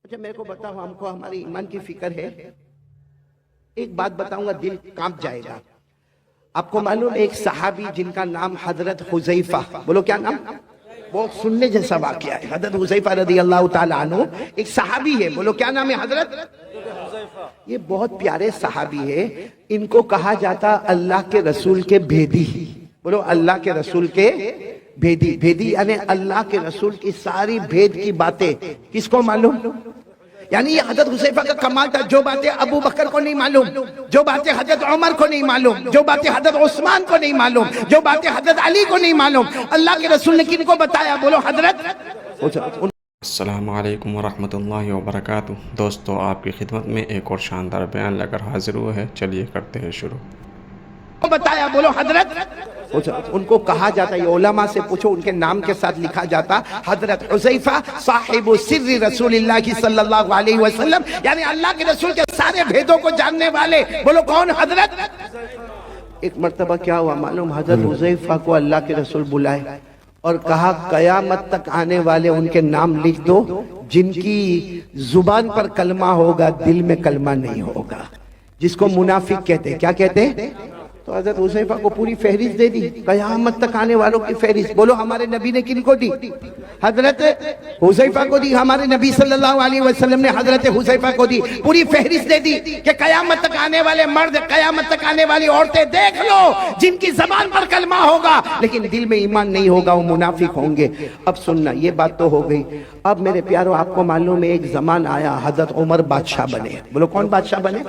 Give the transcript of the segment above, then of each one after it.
اچھا میرے کو بتاؤ، ہم کو ہماری ایمان کی فکر ہے؟ ایک بات بتاؤں گا، دل کانپ جائے گا۔ آپ کو معلوم ایک صحابی جن کا نام حضرت حذیفہ، بولو کیا نام؟ وہ سننے جیسا واقعہ ہے۔ حضرت حذیفہ رضی اللہ تعالیٰ عنہ ایک صحابی ہے، بولو کیا نام ہے؟ حضرت یہ بہت پیارے صحابی ہے۔ ان کو کہا جاتا اللہ کے رسول کے بھیدی، بولو اللہ کے رسول کے بھیدی۔ بھیدی یعنی اللہ کے رسول کی ساری بھید کی باتیں کس کو معلوم؟ یعنی یہ حضرت حذیفہ کا کمال تھا، جو باتیں ابو بکر کو نہیں معلوم، جو باتیں حضرت عمر کو نہیں معلوم، جو باتیں حضرت عثمان کو نہیں معلوم، جو باتیں حضرت علی کو نہیں معلوم، اللہ کے رسول نے کن کو بتایا؟ بولو حضرت۔ السلام علیکم ورحمۃ اللہ وبرکاتہ۔ دوستو، آپ کی خدمت میں ایک اور شاندار بیان لے کر حاضر ہوئے ہیں، چلیے کرتے ہیں شروع۔ بتایا، بولو حضرت۔ ان کو کہا جاتا، یہ علماء سے پوچھو، ان کے نام کے ساتھ لکھا جاتا حضرت حذیفہ صاحب سر رسول اللہ صلی اللہ علیہ وسلم، یعنی اللہ کے رسول کے سارے بھیدوں کو جاننے والے۔ بولو کون؟ حضرت۔ ایک مرتبہ کیا ہوا معلوم؟ حضرت حذیفہ کو اللہ کے رسول بلائے اور کہا قیامت تک آنے والے ان کے نام لکھ دو جن کی زبان پر کلمہ ہوگا، دل میں کلمہ نہیں ہوگا، جس کو منافق کہتے۔ کیا کہتے ہیں؟ تو حضرت حذیفہ کو پوری فہرست دے دی، قیامت تک آنے والوں کی فہرست۔ بولو ہمارے نبی نے کن کو دی؟ حضرت حذیفہ کو دی۔ ہمارے نبی صلی اللہ علیہ وسلم نے حضرت حذیفہ کو دی، پوری فہرست دے دی کہ قیامت تک آنے والے مرد، قیامت تک آنے والی عورتیں دیکھ لو، جن کی زبان پر کلمہ ہوگا لیکن دل میں ایمان نہیں ہوگا، وہ منافق ہوں گے۔ اب سننا، یہ بات تو ہو گئی۔ اب میرے پیارو، آپ کو معلوم ہے ایک زمان آیا حضرت عمر بادشاہ بنے۔ بولو کون بادشاہ بنے؟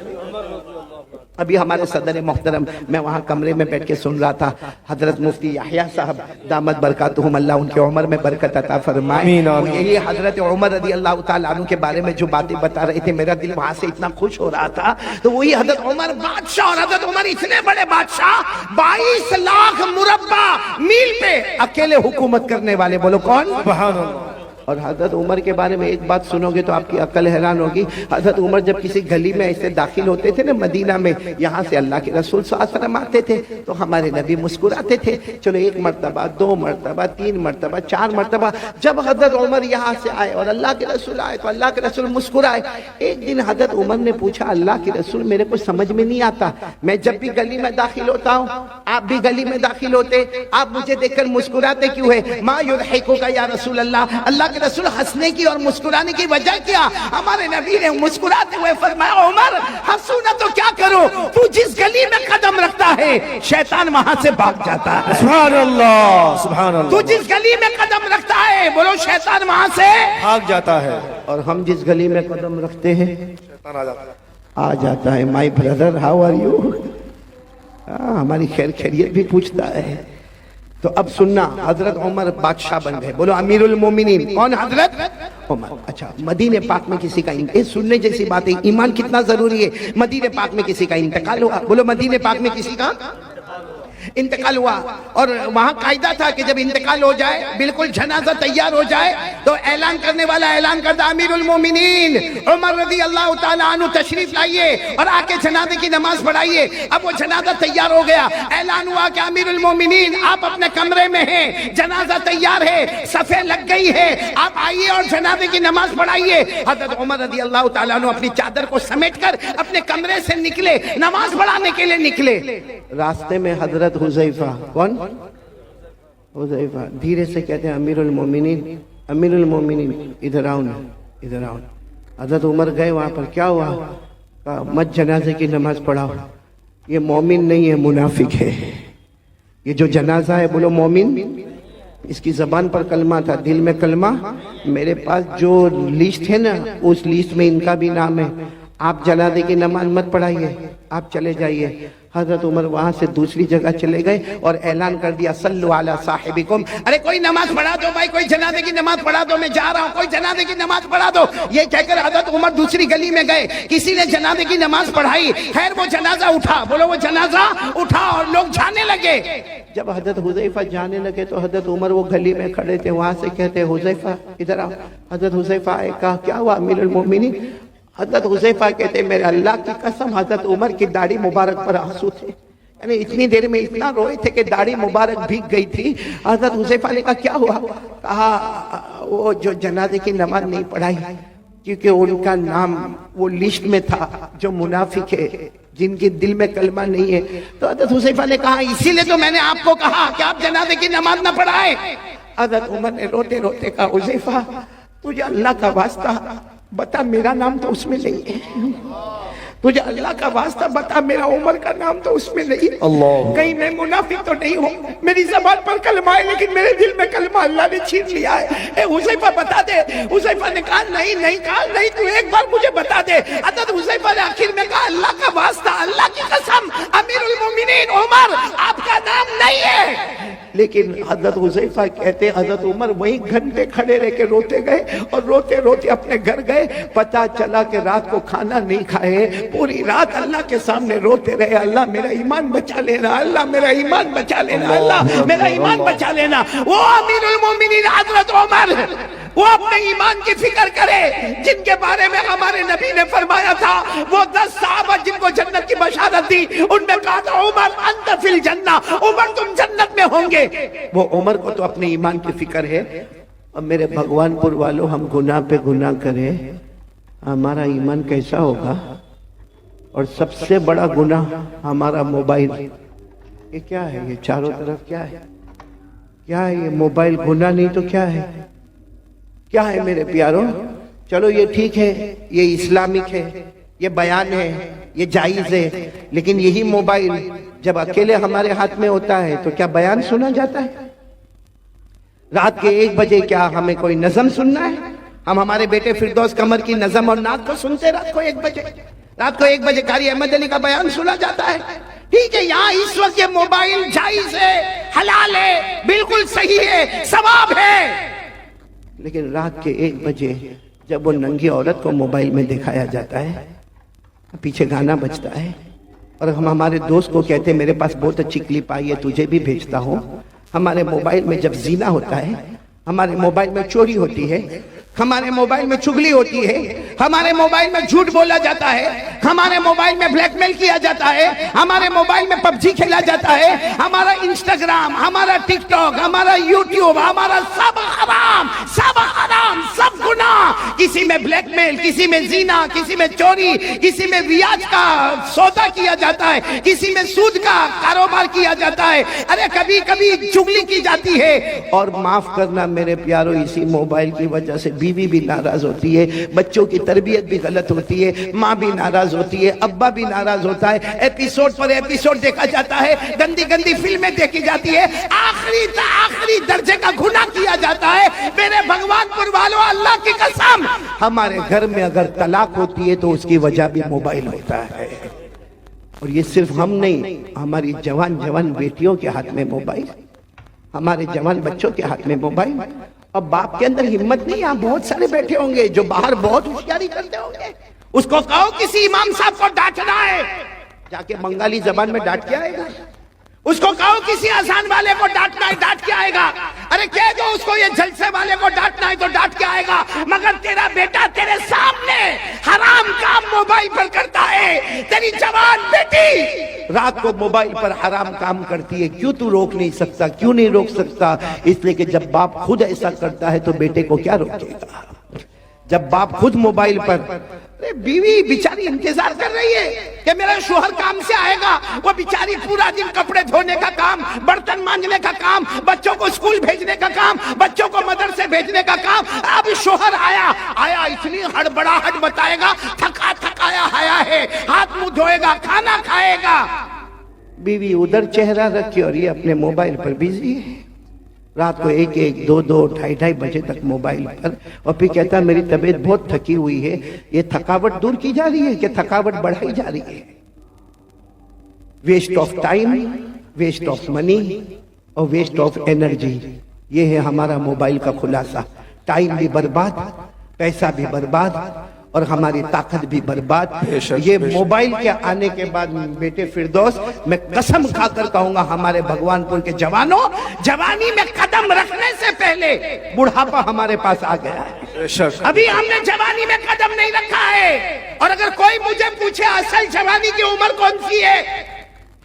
ابھی ہمارے صدر محترم، میں وہاں کمرے میں بیٹھ کے سن رہا تھا، حضرت مفتی یحییٰ صاحب دامت برکاتہم، اللہ ان کے عمر میں برکت عطا فرمائے، یہی حضرت عمر رضی اللہ تعالیٰ عنہ کے بارے میں جو باتیں بتا رہے تھے، میرا دل وہاں سے اتنا خوش ہو رہا تھا۔ تو وہی حضرت عمر بادشاہ، اور حضرت عمر اتنے بڑے بادشاہ، 22 لاکھ مربع میل پہ اکیلے حکومت کرنے والے۔ بولو کون؟ سبحان اللہ۔ اور حضرت عمر کے بارے میں ایک بات سنو گے تو آپ کی عقل حیران ہوگی۔ حضرت عمر جب کسی گلی میں ایسے داخل ہوتے تھے نا مدینہ میں، یہاں سے اللہ کے رسول صلی اللہ علیہ وسلم آتے تھے تو ہمارے نبی مسکراتے تھے۔ چلو ایک مرتبہ، 2 مرتبہ، 3 مرتبہ، 4 مرتبہ، جب حضرت عمر یہاں سے آئے اور اللہ کے رسول آئے تو اللہ کے رسول مسکرائے۔ ایک دن حضرت عمر نے پوچھا، اللہ کے رسول میرے کو سمجھ میں نہیں آتا، میں جب بھی گلی میں داخل ہوتا ہوں، آپ بھی گلی میں داخل ہوتے، آپ مجھے دیکھ کر مسکراتے کیوں ہے؟ ما یضحکک یا رسول اللہ، اللہ کے رسول ہنسنے کی اور مسکرانے کی وجہ کیا؟ ہمارے نبی نے مسکراتے ہوئے فرمایا، عمر ہنسو نہ تو کیا کرو، تو جس گلی میں قدم رکھتا ہے شیطان وہاں سے بھاگ جاتا ہے۔ سبحان اللہ، سبحان اللہ۔ تو جس گلی میں قدم رکھتا ہے، بولو شیطان وہاں سے بھاگ جاتا ہے، اور ہم جس گلی میں قدم رکھتے ہیں شیطان آ جاتا ہے۔ آ جاتا ہے۔ My brother, how are you? ہماری خیر خیریت بھی پوچھتا ہے۔ تو اب سننا، حضرت عمر بادشاہ بن گئے۔ بولو امیر المومنین کون؟ حضرت عمر۔ اچھا، مدینہ پاک میں کسی کا سننے جیسی بات ہے، ایمان کتنا ضروری ہے۔ مدینہ پاک میں کسی کا انتقال ہوا، بولو مدینہ پاک میں کسی کا انتقال ہوا، اور وہاں قاعدہ تھا کہ جب انتقال ہو جائے، بالکل جنازہ تیار ہو جائے تو اعلان کرنے والا اعلان کرتا، امیر المومنین عمر رضی اللہ تعالیٰ عنہ تشریف لائیے اور آ کے جنازے کی نماز پڑھائیے۔ اب وہ جنازہ تیار ہو گیا، اعلان ہوا کہ امیر المومنین آپ اپنے کمرے میں ہیں، جنازہ تیار ہے، صفیں لگ گئی ہے، آپ آئیے اور جنازے کی نماز پڑھائیے۔ حضرت عمر رضی اللہ تعالیٰ عنہ اپنی چادر کو سمیٹ کر اپنے کمرے سے نکلے، نماز پڑھانے کے لیے نکلے۔ راستے میں حضرت حذیفہ، کون؟ حذیفہ دھیرے سے کہتے ہیں، امیر المومنین، امیر المومنین ادھر آؤ نا، ادھر آؤ۔ حضرت عمر گئے وہاں پر، کیا ہوا؟ کہا مت جنازے کی نماز پڑھاؤ، یہ مومن نہیں ہے، منافق ہے۔ یہ جو جنازہ ہے، بولو مومن، اس کی زبان پر کلمہ تھا، دل میں کلمہ۔ میرے پاس جو لسٹ ہے نا، اس لسٹ میں ان کا بھی نام ہے۔ آپ جنازے کی نماز مت پڑھائیے، آپ چلے جائیے۔ حضرت عمر وہاں سے دوسری جگہ چلے گئے اور اعلان کر دیا، صلو علی صاحبکم، ارے کوئی نماز پڑھا دو بھائی، کوئی جنازے کی نماز پڑھا دو، میں جا رہا ہوں، کوئی جنازے کی نماز پڑھا دو۔ یہ کہہ کر حضرت عمر دوسری گلی میں گئے، کسی نے جنازے کی نماز پڑھائی، خیر وہ جنازہ اٹھا، بولو وہ جنازہ اٹھا، اور لوگ جانے لگے۔ جب حضرت حذیفہ جانے لگے تو حضرت عمر وہ گلی میں کھڑے تھے، وہاں سے کہتے حذیفہ ادھر آؤ۔ حضرت حذیفہ آئے، کہا کیا ہوا امیر المومنین؟ حضرت حذیفہ کہتے میرے اللہ کی قسم، حضرت عمر کی داڑھی مبارک پر آنسو تھے، یعنی اتنی دیر میں اتنا روئے تھے کہ داڑھی مبارک بھیگ گئی تھی۔ حضرت حذیفہ نے کہا کیا ہوا؟ کہا وہ جو جنازے کی نماز نہیں پڑھائی، کیونکہ ان کا نام وہ لسٹ میں تھا جو منافق ہے، جن کے دل میں کلمہ نہیں ہے. تو حضرت حذیفہ نے کہا اسی لیے تو میں نے آپ کو کہا کہ آپ جنازے کی نماز نہ پڑھائیں. حضرت عمر نے روتے روتے کہا حذیفہ تجھے اللہ کا واسطہ بتا میرا نام تو اس میں نہیں ہے، تجھے اللہ کا واسطہ بتا میرا عمر کا نام تو اس میں نہیں، کہیں میں منافق تو نہیں ہوں، میری زبان پر کلمہ ہے لیکن میرے دل میں کلمہ اللہ نے چھین لیا ہے. اے حذیفہ بتا دے. حذیفہ نے کہا نہیں کہا نہیں تو ایک بار مجھے بتا دے. حضرت حذیفہ نے آخر میں کہا اللہ کا واسطہ، اللہ کی قسم، امیر المومنین عمر آپ کا نام نہیں ہے. لیکن حضرت حذیفہ کہتے حضرت عمر وہیں گھنٹے کھڑے رہ کے روتے گئے اور روتے روتے اپنے گھر گئے. پتا چلا کہ رات کو کھانا نہیں کھائے، پوری رات اللہ کے سامنے روتے رہے، اللہ میرا ایمان بچا لینا، اللہ میرا ایمان بچا لینا، اللہ میرا ایمان بچا لینا. وہ امیر المومنین حضرت عمر وہ اپنے ایمان کی فکر کرے جن کے بارے میں ہمارے نبی نے فرمایا تھا، وہ 10 صحابہ جن کو جنت کی بشارت دی، ان میں کہا تھا عمر انت فی الجنہ، عمر تم جنت میں ہوں گے. وہ عمر کو تو اپنے ایمان کی فکر ہے. اب میرے بھگوان پور والوں ہم گناہ پہ گناہ کریں، ہمارا ایمان کیسا ہوگا؟ اور سب سے بڑا گناہ ہمارا موبائل. یہ کیا ہے؟ یہ چاروں طرف کیا ہے؟ کیا ہے یہ موبائل؟ گناہ نہیں تو کیا ہے؟ کیا ہے میرے پیاروں؟ چلو یہ ٹھیک ہے، یہ اسلامک ہے، یہ بیان ہے، یہ جائز ہے، لیکن یہی موبائل جب اکیلے ہمارے ہاتھ میں ہوتا ہے تو کیا بیان سنا جاتا ہے؟ رات کے 1 بجے کیا ہمیں کوئی نظم سننا ہے؟ ہم ہمارے بیٹے فردوس قمر کی نظم اور نعت کو سنتے رات کو 1 بجے. رات کو 1 بجے قاری احمد علی کا بیان سنا جاتا ہے. ٹھیک ہے، یہاں اس وقت یہ موبائل جائز ہے، حلال ہے، بالکل صحیح ہے، ثواب ہے. لیکن رات کے 1 بجے جب وہ ننگی عورت کو موبائل میں دکھایا جاتا ہے، پیچھے گانا بجتا ہے، اور ہم ہمارے دوست کو کہتے ہیں میرے پاس بہت اچھی کلپ آئی ہے تجھے بھی بھیجتا ہوں. ہمارے موبائل میں جب زنا ہوتا ہے، ہمارے موبائل میں چوری ہوتی ہے، ہمارے موبائل میں چغلی ہوتی ہے، ہمارے موبائل میں جھوٹ بولا جاتا ہے، ہمارے موبائل میں بلیک میل کیا جاتا ہے، ہمارے موبائل میں پب جی کھیلا جاتا ہے، ہمارا انسٹاگرام، ہمارا ٹک ٹاک، ہمارا یوٹیوب، ہمارا سب حرام، سب گناہ. کسی میں بلیک میل، کسی میں زنا، کسی میں چوری، کسی میں ریاض کا سودا کیا جاتا ہے، کسی میں سود کا کاروبار کیا جاتا ہے، ارے کبھی کبھی چغلی کی جاتی ہے. اور معاف کرنا میرے پیاروں، اسی موبائل کی وجہ سے بیوی بھی ناراض ہوتی ہے، بچوں کی تربیت بھی غلط ہوتی ہے، ماں بھی ناراض ہوتی ہے، ابا بھی ناراض ہوتا ہے، ایپیسوڈ پر ایپیسوڈ دیکھا جاتا ہے، گندی گندی فلمیں دیکھی جاتی ہے، آخری درجے کا گناہ کیا جاتا ہے. میرے بھگوان پور والوں اللہ کی قسم، ہمارے گھر میں اگر طلاق ہوتی ہے تو اس کی وجہ بھی موبائل ہوتا ہے. اور یہ صرف ہم نہیں، ہماری جوان بیٹیوں کے ہاتھ میں موبائل، ہمارے جوان بچوں کے ہاتھ میں موبائل. اب باپ کے اندر ہمت نہیں. یہاں بہت سارے بیٹھے ہوں گے جو باہر بہت ہوشیاری کرتے ہوں گے. اس کو کہو کسی امام صاحب کو ڈانٹنا ہے، جا کے بنگالی زبان میں ڈانٹ کے آئے گا. اس کو کہو کسی آسان والے کو ڈانٹنا ہے، ڈانٹ کے آئے گا. ارے کہہ دو اس کو یہ جلسے والے کو ڈانٹنا ہے تو ڈانٹ کے آئے گا. مگر تیرا بیٹا تیرے سامنے حرام کام موبائل پر کرتا ہے، تیری جوان بیٹی رات کو موبائل پر حرام کام کرتی ہے، کیوں تو روک نہیں سکتا؟ کیوں نہیں روک سکتا؟ اس لیے کہ جب باپ خود ایسا کرتا ہے تو بیٹے کو کیا روکے گا؟ جب باپ خود موبائل پر، بیوی بیچاری انتظار کر رہی ہے کہ میرا شوہر کام سے آئے گا، وہ بیچاری پورا دن کپڑے دھونے کا کام، برتن مانجنے کا کام، بچوں کو اسکول بھیجنے کا کام، بچوں کو مدرسے بھیجنے کا کام. اب شوہر آیا اتنی ہڑبڑاہٹ بتائے گا، تھکایا آیا ہے، ہاتھ منہ دھوئے گا، کھانا کھائے گا. بیوی ادھر چہرہ رکھی اور یہ اپنے موبائل پر بزی ہے. رات کو 1-1, 2-2, 2:30 بجے تک موبائل پر، اور پھر کہتا ہے میری طبیعت بہت تھکی ہوئی ہے. یہ تھکاوٹ دور کی جا رہی ہے کہ تھکاوٹ بڑھائی جا رہی ہے؟ Waste of time, waste of money اور ویسٹ آف انرجی، یہ ہے ہمارا موبائل کا خلاصہ. ٹائم بھی برباد، پیسہ بھی برباد، اور ہماری طاقت بھی برباد. یہ موبائل کے آنے کے بعد بیٹے فردوس، میں قسم کھا کر کہوں گا ہمارے بھگوان پور کے جوانوں، جوانی میں قدم رکھنے سے پہلے بڑھاپا ہمارے پاس آ گیا ہے. ابھی ہم نے جوانی میں قدم نہیں رکھا ہے. اور اگر کوئی مجھے پوچھے اصل جوانی کی عمر کون سی ہے،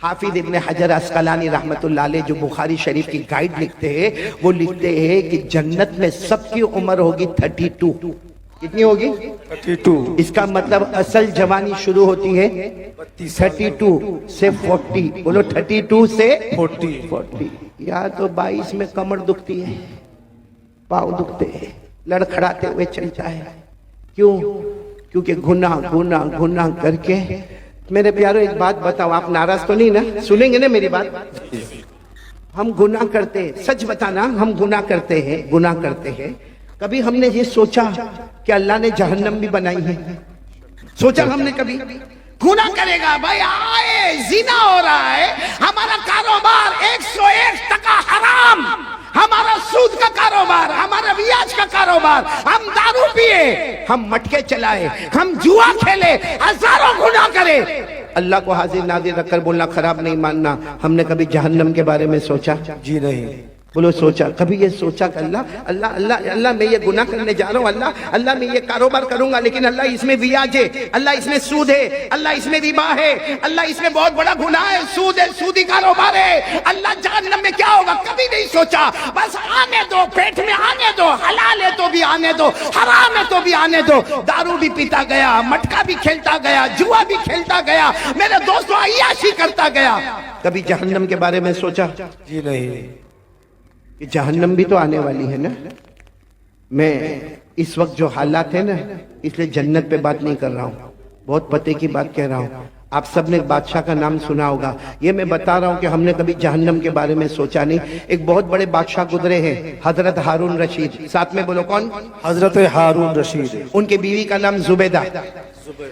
حافظ ابن حجر عسقلانی رحمت اللہ علیہ جو بخاری شریف کی گائیڈ لکھتے ہیں، وہ لکھتے ہیں کہ جنت میں سب کی عمر ہوگی 32. کتنی ہوگی؟ 32 اس کا مطلب اصل جوانی شروع ہوتی ہے 32 سے 40. بولو 32 سے 40. یا تو 22 میں کمر دکھتی ہے, پاؤں دکھتے ہیں, لڑکھڑاتے ہوئے چلتا ہے. کیوں؟ کیونکہ گناہ کر کے. میرے پیارو ایک بات بتاؤ, آپ ناراض تو نہیں نا؟ سنیں گے نا میری بات؟ ہم گناہ کرتے ہیں, سچ بتانا, ہم گناہ کرتے ہیں. کبھی ہم نے یہ سوچا کہ اللہ نے جہنم بھی بنائی ہے؟ سوچا ہم نے کبھی؟ گناہ کرے گا بھائی, آئے زنا ہو رہا ہے, ہمارا کاروبار 101% حرام, ہمارا سود کا کاروبار, ہمارا ریاض کا کاروبار, ہم دارو پیے, ہم مٹکے چلائے, ہم جوا کھیلے, ہزاروں گناہ کرے. اللہ کو حاضر ناظر رکھ کر بولنا خراب نہیں ماننا. ہم نے کبھی جہنم کے بارے میں سوچا؟ جی نہیں. بولو سوچا؟ کبھی یہ سوچا کہ اللہ میں یہ گناہ کرنے جا رہا ہوں, اللہ میں یہ کاروبار کروں گا, لیکن اللہ اس میں بیاج ہے, اللہ اس میں سود ہے, اللہ اس میں ربا ہے, اللہ اس میں بہت بڑا گناہ ہے, سود ہے, سودی کاروبار ہے, اللہ جہنم میں کیا ہوگا؟ کبھی نہیں سوچا. بس آنے دو, پیٹ میں آنے دو, حلال ہے تو بھی آنے دو, حرام ہے تو بھی آنے دو. دارو بھی پیتا گیا, مٹکا بھی کھیلتا گیا, جوا بھی کھیلتا گیا, میرے دوستوں عیاشی کرتا گیا. کبھی جہنم کے بارے میں سوچا؟ جی نہیں. کہ جہنم بھی تو آنے والی ہے نا. میں اس وقت جو حالات ہیں نا, اس لیے جنت پہ بات نہیں کر رہا ہوں, بہت پتے کی بات کہہ رہا ہوں. آپ سب نے ایک بادشاہ کا نام سنا ہوگا. یہ میں بتا رہا ہوں کہ ہم نے کبھی جہنم کے بارے میں سوچا نہیں. ایک بہت بڑے بادشاہ گزرے ہیں, حضرت ہارون رشید. ساتھ میں بولو کون؟ حضرت ہارون رشید. ان کی بیوی کا نام زبیدہ.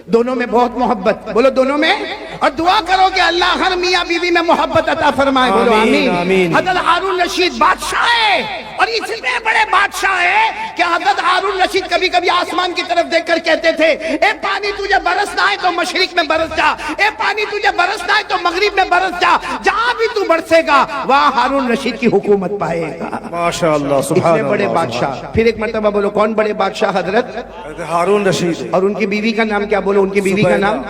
دونوں میں بہت محبت. بولو دونوں میں. اور دعا کرو کہ اللہ ہر میاں بیوی میں محبت عطا فرمائے. بولو آمین. حضرت ہارون رشید بادشاہ ہے, اور اتنے بڑے بادشاہ ہے کہ حضرت ہارون رشید کبھی کبھی آسمان کی طرف دیکھ کر کہتے تھے, اے پانی تجھے برسنا ہے تو مشرق میں برس جا, اے پانی تجھے برسنا ہے تو مغرب میں برس جا, جہاں بھی تو برسے گا وہاں ہارون رشید کی حکومت پائے گا. ماشاءاللہ, سبحان اللہ. اتنے بڑے بادشاہ. پھر ایک مرتبہ بولو کون بڑے بادشاہ؟ حضرت ہارون رشید. اور ان کی بیوی کا نام کیا؟ بولو ان کی بیوی کا نام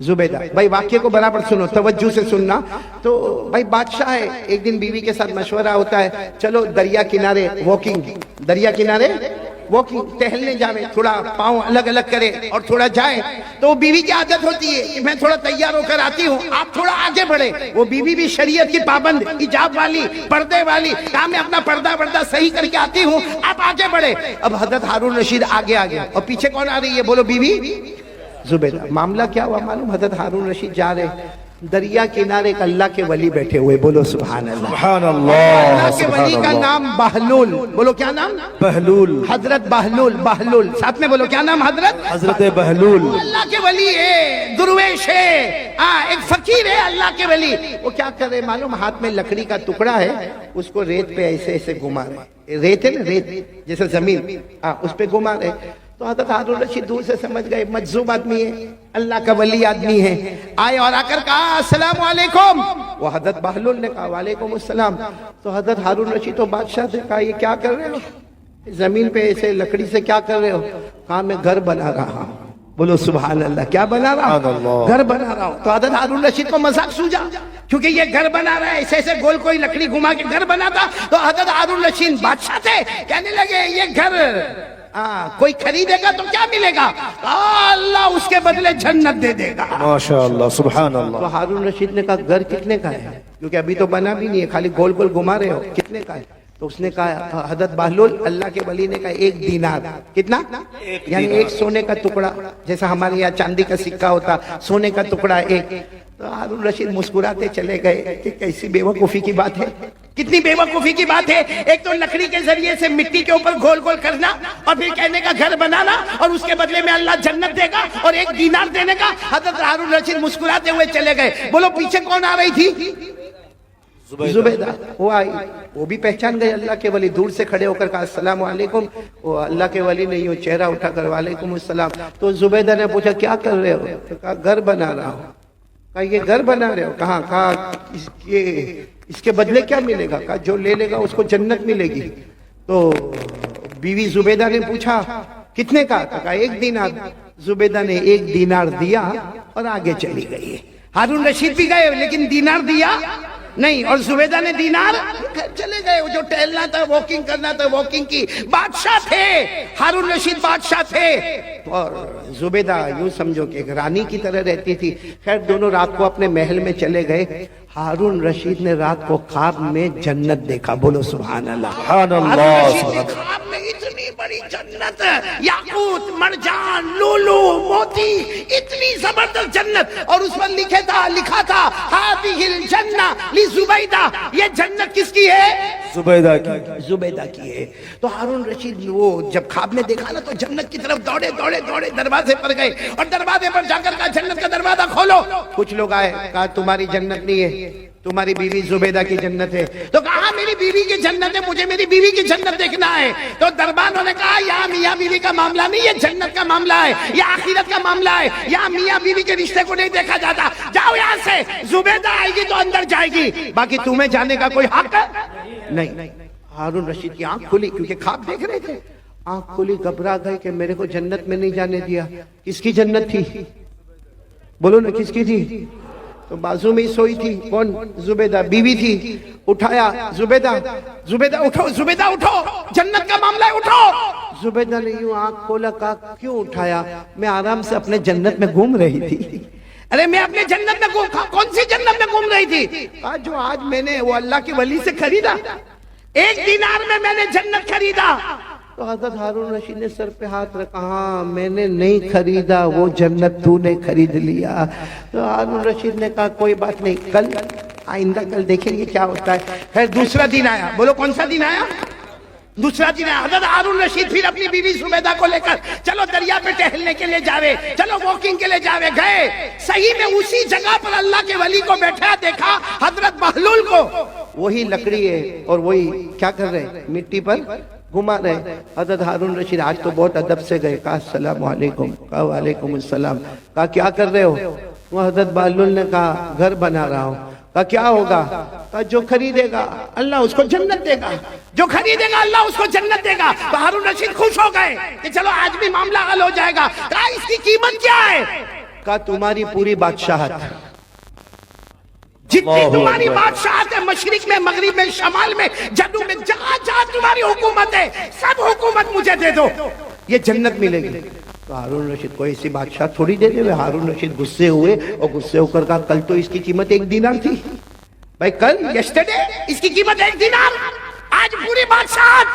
زبیدہ. بھائی واقعے کو برابر سنو, توجہ سے سننا. تو بھائی بادشاہ ہے, ایک دن بیوی کے ساتھ مشورہ ہوتا ہے, چلو دریا کنارے واکنگ, دریا کنارے واکنگ, ٹہلنے جاوے, تھوڑا پاؤں الگ الگ کرے اور تھوڑا جائے. تو بیوی کی عادت ہوتی ہے کہ میں تھوڑا تیار ہو کر آتی ہوں, آپ تھوڑا آگے بڑھے. وہ بیوی بھی شریعت کی پابند, حجاب والی, پردے والی, کہا میں اپنا پردہ صحیح کر کے آتی ہوں, آپ آگے بڑھے. اب حضرت ہارون رشید آگے, اور پیچھے کون آ رہی ہے؟ بولو بیوی زبیدہ. معاملہ کیا ہوا معلوم؟ حضرت ہارون رشید جا رہے, دریا کنارے ایک اللہ کے ولی بیٹھے ہوئے. بولو سبحان اللہ. سبحان اللہ. اللہ کے ولی کا نام بہلول. بولو کیا نام؟ بہلول. حضرت بہلول. ساتھ میں بولو کیا نام؟ حضرت بہلول. اللہ کے ولی ہے, درویش ہے, ایک فقیر ہے, اللہ کے ولی. وہ کیا کر رہے معلوم؟ ہاتھ میں لکڑی کا ٹکڑا ہے, اس کو ریت پہ ایسے ایسے گھما رہے. ریت ہے نا, ریت جیسے زمین, اس پہ گھما رہے. تو حضرت ہارون رشید دور سے سمجھ گئے مجذوب آدمی ہے, اللہ کا ولی آدمی ہے. آئے اور آ کر کہا السلام علیکم. وہ حضرت بہلول نے کہا وعلیکم السلام. تو حضرت ہارون رشید تو بادشاہ سے کہا یہ کیا کر رہے ہو, زمین پہ ایسے لکڑی سے کیا کر رہے ہو؟ کہا میں گھر بنا رہا ہوں. بولو سبحان اللہ. کیا بنا رہا ہوں؟ گھر بنا رہا ہوں. تو حضرت ہارون رشید کو مذاق سوجا, کیونکہ یہ گھر بنا رہا ہے, ایسے ایسے گول کوئی لکڑی گھما کے گھر بنا تھا. تو حضرت ہارون رشید بادشاہ تھے, کہنے لگے یہ گھر کوئی خریدے گا تو کیا ملے گا؟ اللہ اس کے بدلے جنت دے دے گا. ماشاءاللہ, سبحان اللہ. تو ہارون رشید نے کہا گھر کتنے کا ہے؟ کیونکہ ابھی تو بنا بھی نہیں ہے, خالی گول گول گھما رہے ہو, کتنے کا ہے؟ تو اس نے کہا, حضرت بہلول اللہ کے ولی نے کہا 1 دینار. کتنا؟ یعنی 1 سونے کا ٹکڑا, جیسا ہمارے یہاں چاندی کا سکہ ہوتا, سونے کا ٹکڑا 1. تو ہارون رشید مسکراتے چلے گئے کہ کیسی بے وقوفی کی بات ہے, کتنی بے وقوفی کی بات ہے. ایک تو لکڑی کے ذریعے سے مٹی کے اوپر گول گول کرنا, اور پھر کہنے کا گھر بنانا, اور اس کے بدلے میں اللہ جنت دے گا, اور 1 دینار دینے کا. حضرت ہارون رشید مسکراتے ہوئے چلے گئے. بولو پیچھے کون آ رہی تھی؟ زبیدہ. وہ آئی, وہ بھی پہچان گئے اللہ کے ولی. دور سے کھڑے ہو کر کہا السلام علیکم. وہ اللہ کے ولی نے یوں چہرہ اٹھا کر وعلیکم السلام. تو زبیدہ نے پوچھا کیا کر رہے ہو؟ تو کہا گھر بنا رہا ہوں. کہا یہ گھر بنا رہے ہو؟ کہاں؟ کہا اس کے بدلے کیا ملے گا؟ کہا جو لے لے گا اس کو جنت ملے گی. تو بیوی زبیدہ نے پوچھا کتنے کا؟ کہا 1 دینار. زبیدہ نے 1 دینار دیا اور آگے چلی گئی. ہارون رشید بھی گئے لیکن دینار دیا نہیں. اور زبیدہ نے دینار چلے گئے. وہ جو ٹہلنا تھا, واکنگ کرنا تھا, واکنگ کی. بادشاہ تھے, ہارون رشید بادشاہ تھے, اور زبیدہ یوں سمجھو کہ ایک رانی کی طرح رہتی تھی. خیر دونوں رات کو اپنے محل میں چلے گئے. ہارون رشید نے رات کو خواب میں جنت دیکھا. بولو سبحان اللہ. سبحان ہارون اللہ. رشید کے خواب میں اتنی بڑی جنت, یاقوت, مرجان, لولو, موتی, اتنی زبردست جنت, اور اس پر لکھا تھا هذه الجنہ لزبیدہ. یہ جنت کس کی ہے؟ زبیدہ کی. زبیدہ کی ہے. تو ہارون رشید وہ جب خواب میں دیکھا نا تو جنت کی طرف دوڑے دروازے پر گئے, اور دروازے پر جا کر کہا جنت کا دروازہ کھولو. کچھ لوگ آئے, کہا تمہاری جنت نہیں ہے, تمہاری بیوی زبیدہ کی جنت ہے. تو کہا میری بیوی کی جنت ہے, مجھے میری بیوی کی جنت دیکھنا ہے. تو دربانوں نے کہا یہاں میاں بیوی کا معاملہ نہیں, یہ جنت کا معاملہ ہے, یہ آخرت کا معاملہ ہے. یہاں میاں بیوی کے رشتے کو نہیں دیکھا جاتا. جاؤ یہاں سے, زبیدہ آئے گی تو اندر جائے گی, باقی تمہیں جانے کا کوئی حق نہیں. ہارون رشید کی آنکھ کھلی, کیونکہ خواب دیکھ رہے تھے. آنکھ کھلی, گھبرا گئے کہ میرے کو جنت میں نہیں جانے دیا. کس کی جنت تھی؟ بولو نا کس کی تھی؟ تو بازو میں ہی سوئی تھی. کون؟ زبیدہ بیوی تھی. اٹھایا, زبیدہ اٹھو, زبیدہ اٹھو, جنت کا معاملہ ہے, اٹھو. زبیدہ نے یوں آنکھ کھولا, کہا کیوں اٹھایا؟ میں آرام سے اپنے جنت میں گھوم رہی تھی. ارے میں اپنے جنت میں کون سی جنت میں گھوم رہی تھی؟ جو آج میں نے وہ اللہ کے ولی سے خریدا, 1 دینار میں نے جنت خریدا. تو حضرت ہارون رشید نے سر پہ ہاتھ رکھا, ہاں میں نے نہیں خریدا, وہ جنت تو نے خرید لیا. تو ہارون رشید نے کہا کوئی بات نہیں, کل آئندہ کل دیکھیں گے کیا ہوتا ہے. پھر دوسرا دن آیا. بولو کون سا دن آیا؟ دوسرا دن آیا. حضرت ہارون رشید پھر اپنی بیوی زبیدہ کو لے کر چلو دریا پہ ٹہلنے کے لیے جاوے, چلو واکنگ کے لیے جاوے. گئے, صحیح میں اسی جگہ پر اللہ کے ولی کو بیٹھا دیکھا, حضرت بہلول کو. وہی لکڑی ہے اور وہی کیا کر رہے, مٹی پر گھما رہے. حضرت ہارون رشید آج تو بہت ادب سے گئے, کہا السلام علیکم. کہا وعلیکم السلام. کہا کیا کر رہے ہو؟ وہ حضرت بہلول نے کہا گھر بنا رہا ہوں. کہا کیا ہوگا؟ کہا جو خریدے گا اللہ اس کو جنت دے گا, جو خریدے گا اللہ اس کو جنت دے گا. تو ہارون رشید خوش ہو گئے کہ چلو آج بھی معاملہ حل ہو جائے گا. کہا اس کی قیمت کیا ہے؟ کہا تمہاری پوری بادشاہت, جتنی تمہاری بادشاہت ہے, مشرق میں, مغرب میں, شمال میں, جنوب میں, جہاں جہاں تمہاری حکومت ہے, سب حکومت مجھے دے دو, یہ جنت ملے گی. تو ہارون رشید کو ایسی بادشاہ تھوڑی دے دے. ہارون رشید غصے ہوئے, اور غصے ہو کر کہا کل تو اس کی قیمت 1 دینار تھی. بھائی کل یسٹرڈے اس کی قیمت 1 دینار, آج پوری بادشاہت.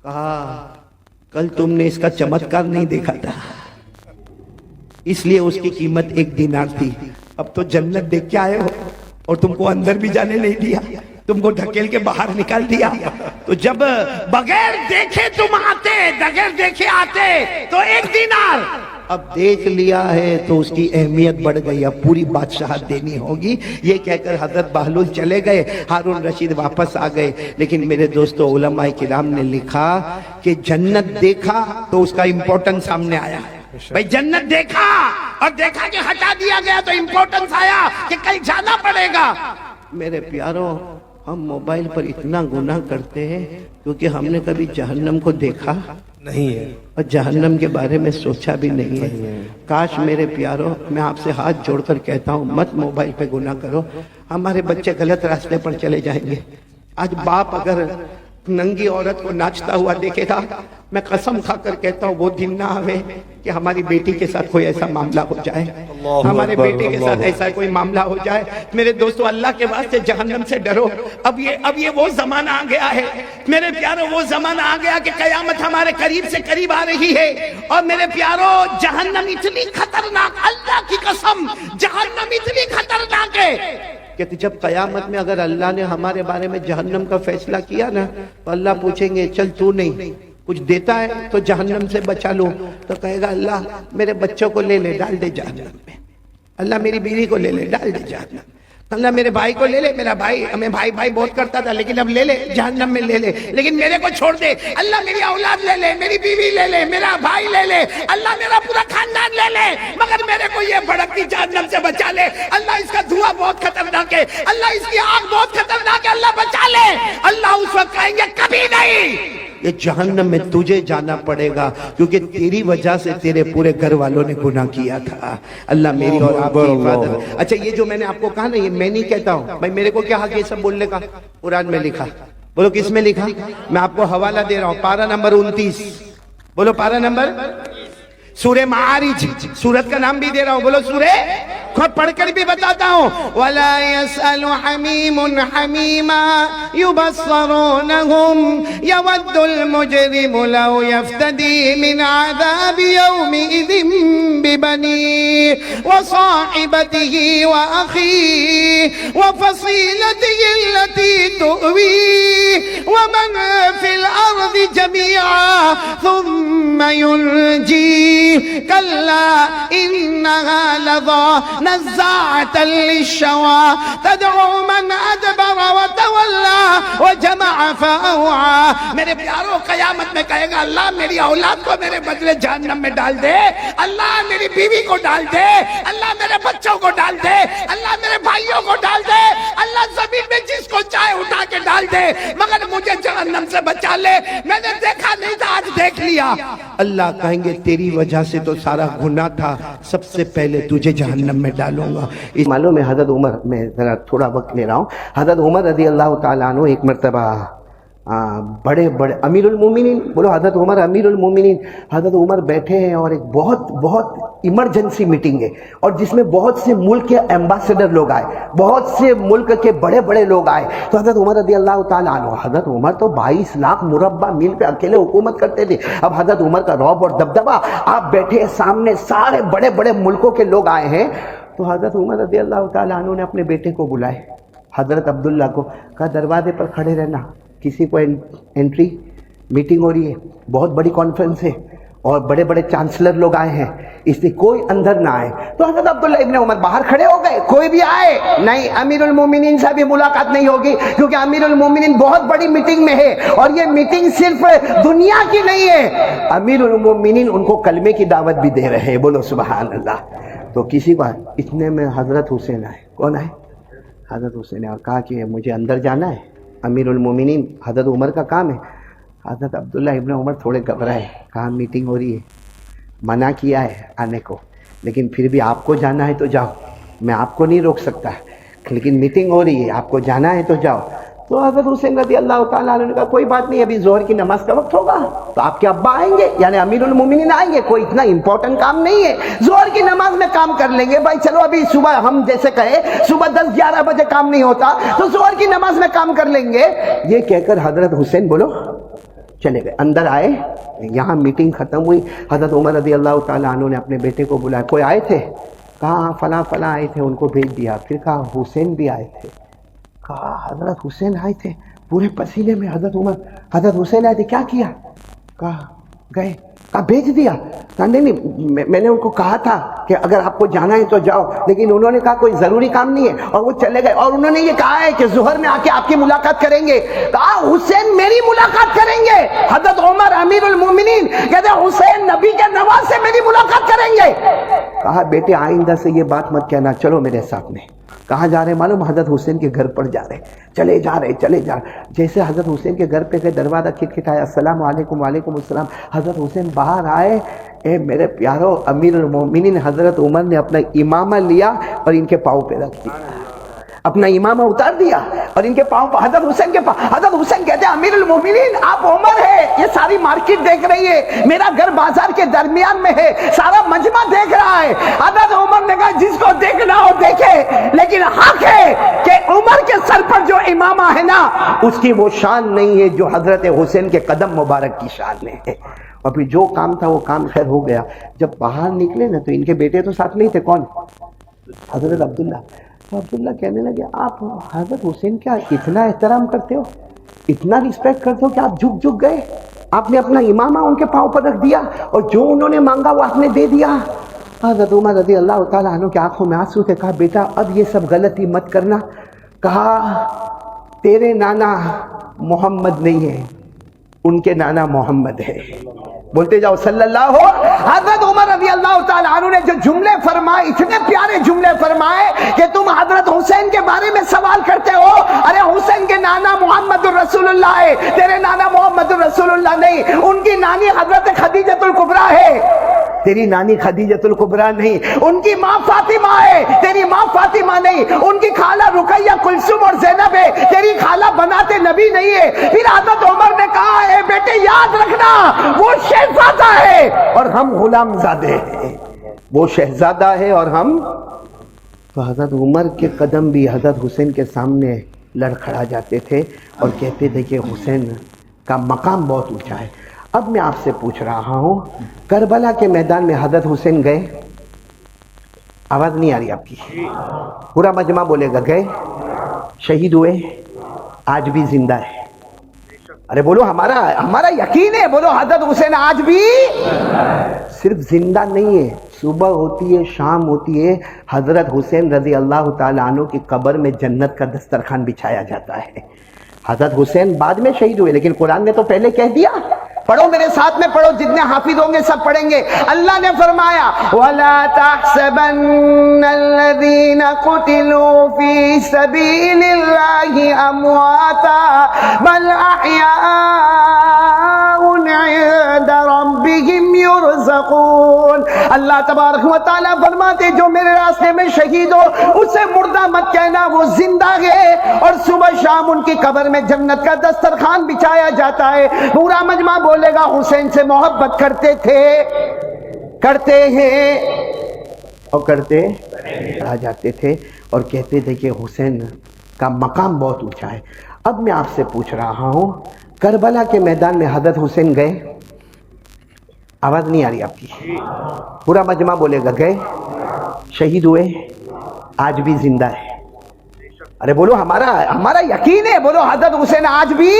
کہا کل تم نے اس کا چمتکار نہیں دیکھا تھا, اس لیے اس کی قیمت 1 دینار تھی. اب تو جنت دیکھ کے آئے ہو اور تم کو اندر بھی جانے نہیں دیا, تم کو ڈھکیل کے باہر نکال دیا. تو جب بغیر دیکھے تم آتے, بغیر دیکھے آتے تو 1 دینار, اب دیکھ لیا ہے تو اس کی اہمیت بڑھ گئی, اب پوری بادشاہت دینی ہوگی. یہ کہہ کر حضرت بہلول چلے گئے, ہارون رشید واپس آ گئے. لیکن میرے دوستو علماء کرام نے لکھا کہ جنت دیکھا تو اس کا امپورٹنس سامنے آیا. بھئی جنت دیکھا اور دیکھا کہ ہٹا دیا گیا تو امپورٹنس آیا کہ کل جانا پڑے گا. میرے پیارو, ہم موبائل پر اتنا گناہ کرتے ہیں کیونکہ ہم نے کبھی جہنم کو دیکھا نہیں ہے اور جہنم کے بارے میں سوچا بھی نہیں ہے. کاش میرے پیارو, میں آپ سے ہاتھ جوڑ کر کہتا ہوں مت موبائل پہ گناہ کرو. ہمارے بچے غلط راستے پر چلے جائیں گے. آج باپ اگر ننگی عورت کو ناچتا ہوا دیکھے گا, میں قسم کھا کر کہتا ہوں وہ دن نہ آوے کہ ہماری بیٹی کے ساتھ کوئی ایسا معاملہ ہو جائے, ہمارے بیٹے کے ساتھ ایسا کوئی معاملہ ہو جائے. میرے دوستو اللہ کے واسطے جہنم سے ڈرو. اب یہ وہ زمانہ آ گیا ہے میرے پیارو, وہ زمانہ آ گیا کہ قیامت ہمارے قریب سے قریب آ رہی ہے. اور میرے پیارو جہنم اتنی خطرناک, اللہ کی قسم جہنم اتنی خطرناک ہے کہ جب قیامت میں اگر اللہ نے ہمارے بارے میں جہنم کا فیصلہ کیا نا تو اللہ پوچھیں گے چل تو نہیں کچھ دیتا ہے تو جہنم سے بچا لو. تو کہے گا اللہ میرے بچوں کو لے لے ڈال دے جہنم میں, اللہ میری بیوی کو لے لے ڈال دے جہنم, اللہ میرے بھائی کو لے لے, میرا بھائی ہمیں بھائی بھائی بہت کرتا تھا لیکن اب لے لے جہنم میں لے لے, لیکن میرے کو چھوڑ دے, اللہ میری اولاد لے لے, میری بیوی لے لے, میرا بھائی لے لے, اللہ میرا پورا خاندان لے لے, مگر میرے کو یہ بھڑکتی جہنم سے بچا لے. اللہ اس کا دھواں بہت خطرناک ہے, اللہ اس کی آگ بہت خطرناک ہے, اللہ بچا لے. اللہ اس وقت کہیں گے کبھی نہیں, یہ جہنم میں تجھے جانا پڑے گا، کیونکہ تیری وجہ سے تیرے پورے گھر والوں نے گناہ کیا تھا۔ اللہ میری اور آپ کی حفاظت۔ اچھا یہ جو میں نے آپ کو کہا نا، یہ میں نہیں کہتا ہوں بھائی، میرے کو کیا حق یہ سب بولنے کا؟ قرآن میں لکھا۔ بولو کس میں لکھا؟ میں آپ کو حوالہ دے رہا ہوں، پارہ نمبر 29، بولو پارہ نمبر، سورہ معارج، سورت کا نام بھی دے رہا ہوں، بولو سورہ، خود پڑھ کر بھی بتاتا ہوں۔ وَلَا يَسْأَلُ حَمِيمٌ حَمِيمًا يُبَصَّرُونَهُمْ يَوَدُّ الْمُجْرِمُ لَوْ يَفْتَدِي مِنْ عَذَابِ يَوْمِئِذٍ بِبَنِيهِ وَصَاحِبَتِهِ وَأَخِيهِ وَفَصِيلَتِهِ الَّتِي تُؤْوِيهِ وَمَنْ فِي الْأَرْضِ جَمِيعًا ثُمَّ يُنْجِيهِ كَلَّا إِنَّهَا لَظَىٰ نزاعة للشوى تدعو من ادبر وتولى وجمع فاوعى۔ میرے پیاروں، قیامت میں کہے گا اللہ میری اولاد کو میرے بدلے جہنم میں ڈال دے، اللہ میری بیوی کو ڈال دے، اللہ میرے بچوں کو ڈال دے، اللہ میرے بھائیوں کو ڈال دے، اللہ زمین میں جس کو چاہے اٹھا کے ڈال دے، مگر مجھے جہنم سے بچا لے، میں نے دیکھا نہیں تھا آج دیکھ لیا۔ اللہ کہیں گے تیری وجہ سے تو سارا گناہ تھا، سب سے پہلے تجھے جہنم میں ڈالوں گا۔ معلوم ہے حضرت عمر، میں ذرا تھوڑا وقت لے رہا ہوں، حضرت عمر رضی اللہ تعالیٰ عنہ ایک مرتبہ بڑے امیر المومنین، بولو حضرت عمر امیر المومنین، حضرت عمر بیٹھے ہیں اور ایک بہت ایمرجنسی میٹنگ ہے، اور جس میں بہت سے ملک کے ایمبیسڈر لوگ آئے، بہت سے ملک کے بڑے لوگ آئے، تو حضرت عمر رضی اللہ تعالیٰ عنہ، حضرت عمر تو 22 لاکھ مربع میل پہ اکیلے حکومت کرتے تھے، اب حضرت عمر کا رعب اور دبدبہ، آپ بیٹھے سامنے سارے بڑے ملکوں کے لوگ آئے ہیں، تو حضرت عمر رضی اللہ تعالیٰ عنہ نے اپنے بیٹے کو بلائے، حضرت عبداللہ کو کہا دروازے پر کھڑے رہنا، کسی کو انٹری، میٹنگ ہو رہی ہے، بہت بڑی کانفرنس ہے اور بڑے چانسلر لوگ آئے ہیں، اس لیے کوئی اندر نہ آئے۔ تو حضرت عبداللہ ابن عمر باہر کھڑے ہو گئے، کوئی بھی آئے نہیں، امیر المومنین سے بھی ملاقات نہیں ہوگی، کیونکہ امیر المومنین بہت بڑی میٹنگ میں ہے، اور یہ میٹنگ صرف دنیا کی نہیں ہے، امیر المومنین ان کو کلمے کی دعوت بھی دے رہے ہیں، بولو سبحان اللہ۔ تو کسی کو اتنے میں حضرت حسین آئے، کون آئے؟ حضرت حسین اور کہا کہ مجھے اندر جانا ہے، امیر المومنین حضرت عمر کا کام ہے۔ حضرت عبداللہ ابن عمر تھوڑے گھبرائے، کہا میٹنگ ہو رہی ہے، منع کیا ہے آنے کو، لیکن پھر بھی آپ کو جانا ہے تو جاؤ، میں آپ کو نہیں روک سکتا، لیکن میٹنگ ہو رہی ہے، آپ کو جانا ہے تو جاؤ۔ تو حضرت حسین رضی اللہ تعالیٰ عنہ نے کہا کوئی بات نہیں، ابھی ظہر کی نماز کا وقت ہوگا تو آپ کے ابا آئیں گے، یعنی امیر المومنین آئیں گے، کوئی اتنا امپورٹنٹ کام نہیں ہے، ظہر کی نماز میں کام کر لیں گے، بھائی چلو ابھی صبح ہم جیسے کہے صبح 10-11 بجے کام نہیں ہوتا تو ظہر کی نماز میں کام کر لیں گے، یہ کہہ کر حضرت حسین بولو چلے گئے، اندر آئے، یہاں میٹنگ ختم ہوئی، حضرت عمر رضی اللہ تعالیٰ عنہ نے اپنے بیٹے کو بلایا، کوئی آئے تھے؟ کہا فلاں آئے تھے، ان کو بھیج دیا، پھر کہا حسین بھی آئے تھے، کہا حضرت حسین آئے تھے، پورے پسینے میں حضرت عمر، حضرت حسین آئے تھے، کیا کیا؟ کہا گئے، کہا بھیج دیا، کہا نہیں میں نے ان کو کہا تھا کہ اگر آپ کو جانا ہے تو جاؤ، لیکن انہوں نے کہا کوئی ضروری کام نہیں ہے، اور وہ چلے گئے، اور انہوں نے یہ کہا ہے کہ ظہر میں آ کے آپ کی ملاقات کریں گے، کہا حسین میری ملاقات کریں گے، حضرت عمر امیر المومنین کہتے حسین نبی کے نواز سے میری ملاقات کریں گے، کہا بیٹے آئندہ سے یہ بات مت کہنا، چلو میرے ساتھ میں۔ کہاں جا رہے معلوم؟ حضرت حسین کے گھر پر جا رہے، چلے جا رہے، جیسے حضرت حسین کے گھر پہ گئے، دروازہ کھٹکھٹایا، السلام علیکم، وعلیکم السلام، حضرت حسین باہر آئے، اے میرے پیارو امیر المومنین حضرت عمر نے اپنا امامہ لیا اور ان کے پاؤں پہ رکھ دیا، اپنا امامہ اتار دیا اور ان کے پاؤں پر، حضرت حسین کے پاؤں، حضرت حسین کہتے ہیں امیر المومنین آپ عمر ہے، یہ ساری مارکیٹ دیکھ رہی ہے، میرا گھر بازار کے درمیان میں ہے، سارا مجمع دیکھ رہا ہے۔ حضرت عمر نے کہا جس کو دیکھنا ہو دیکھے، لیکن حق ہے کہ عمر کے سر پر جو امامہ ہے نا اس کی وہ شان نہیں ہے جو حضرت حسین کے قدم مبارک کی شان ہے۔ اور پھر جو کام تھا وہ کام خیر ہو گیا، جب باہر نکلے نا تو ان کے بیٹے تو ساتھ نہیں تھے، کون؟ حضرت عبداللہ۔ تو عبداللہ کہنے لگے آپ حضرت حسین کیا اتنا احترام کرتے ہو، اتنا رسپیکٹ کرتے ہو کہ آپ جھک گئے، آپ نے اپنا امامہ ان کے پاؤں پر رکھ دیا اور جو انہوں نے مانگا وہ آپ نے دے دیا۔ حضرت عمر رضی اللہ تعالیٰ عنہ کی آنکھوں میں آنسو تھے، کہا بیٹا اب یہ سب غلطی مت کرنا، کہا تیرے نانا محمد نہیں ہے، ان کے نانا محمد ہے، بولتے جاؤ صلی اللہ ہو۔ حضرت عمر رضی اللہ تعالیٰ عنہ نے جو جملے فرمائے، اتنے پیارے جملے فرمائے کہ تم حضرت حسین کے بارے میں سوال کرتے ہو، ارے حسین کے نانا محمد رسول اللہ ہے، تیرے نانا محمد رسول اللہ نہیں، ان کی نانی حضرت خدیجۃ الکبریٰ ہے، تیری نانی خدیجۃ الکبریٰ نہیں، ان کی ماں فاطمہ ہے، تیری ماں فاطمہ نہیں، ان کی خالہ رقیہ کلثوم اور زینب ہے، تیری خالہ بنات نبی نہیں ہے۔ پھر حضرت عمر نے کہا ہے بیٹے یاد رکھنا وہ شہزادہ ہے اور ہم غلام زادے ہیں، وہ شہزادہ ہے اور ہم۔ تو حضرت عمر کے قدم بھی حضرت حسین کے سامنے لڑکھڑا جاتے تھے اور کہتے تھے کہ حسین کا مقام بہت اونچا ہے۔ اب میں آپ سے پوچھ رہا ہوں، کربلا کے میدان میں حضرت حسین گئے؟ آواز نہیں آ رہی آپ کی، پورا مجمع بولے گا گئے؟ شہید ہوئے؟ آج بھی زندہ ہے؟ ارے بولو، ہمارا یقین ہے، بولو حضرت حسین آج بھی صرف زندہ نہیں ہے، صبح ہوتی ہے شام ہوتی ہے، حضرت حسین رضی اللہ تعالیٰ عنہ کی قبر میں جنت کا دسترخوان بچھایا جاتا ہے۔ حضرت حسین بعد میں شہید ہوئے، لیکن قرآن نے تو پہلے کہہ دیا۔ پڑھو میرے ساتھ میں پڑھو، جتنے حافظ ہوں گے سب پڑھیں گے۔ اللہ نے فرمایا وَلَا تَحْسَبَنَّ الَّذِينَ قُتِلُوا فِي سَبِيلِ اللَّهِ أَمْوَاتًا بَلْ أَحْيَاءٌ عِندَ رَبِّهِمْ يُرْزَقُونَ۔ اللہ تبارک و تعالیٰ فرماتے جو میرے راستے میں شہید ہو اسے مردہ مت کہنا، وہ زندہ ہے، اور صبح شام ان کی قبر میں جنت کا دسترخوان بچھایا جاتا ہے۔ پورا مجمع بولے گا حسین سے محبت کرتے تھے، کرتے ہیں اور کرتے آ جاتے تھے اور کہتے تھے کہ حسین کا مقام بہت اونچا ہے۔ اب میں آپ سے پوچھ رہا ہوں، کربلا کے میدان میں حضرت حسین گئے؟ آواز نہیں آ رہی آپ کی، پورا مجمع بولے گا گئے؟ شہید ہوئے؟ آج بھی زندہ ہے؟ ارے بولو، ہمارا یقین ہے، بولو حضرت حسین آج بھی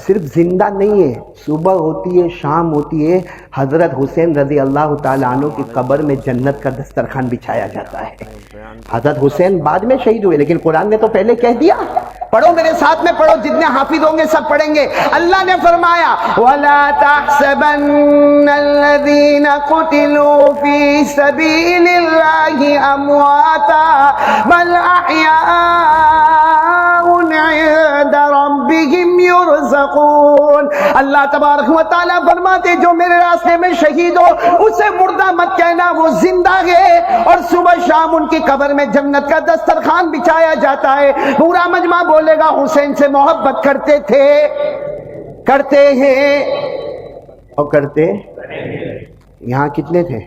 صرف زندہ نہیں ہے، صبح ہوتی ہے شام ہوتی ہے، حضرت حسین رضی اللہ تعالیٰ عنہ کی قبر میں جنت کا دسترخوان بچھایا جاتا ہے۔ حضرت حسین بعد میں شہید ہوئے، لیکن قرآن نے تو پہلے کہہ دیا۔ پڑھو میرے ساتھ میں پڑھو، جتنے حافظ ہوں گے سب پڑھیں گے۔ اللہ نے فرمایا وَلَا تَحْسَبَنَّ الَّذِينَ قُتِلُوا فِي سَبِيلِ اللَّهِ أَمْوَاتًا بَلْ أَحْيَاءٌ عِندَ رَبِّهِمْ يُرْزَقُونَ۔ اللہ تبارک و تعالیٰ فرماتے جو میرے راستے میں شہید ہو اسے مردہ مت کہنا، وہ زندہ ہے، اور صبح شام ان کی قبر میں جنت کا دسترخوان بچھایا جاتا ہے۔ پورا مجمع بولے گا حسین سے محبت کرتے تھے، کرتے ہیں اور کرتے۔ یہاں کتنے تھے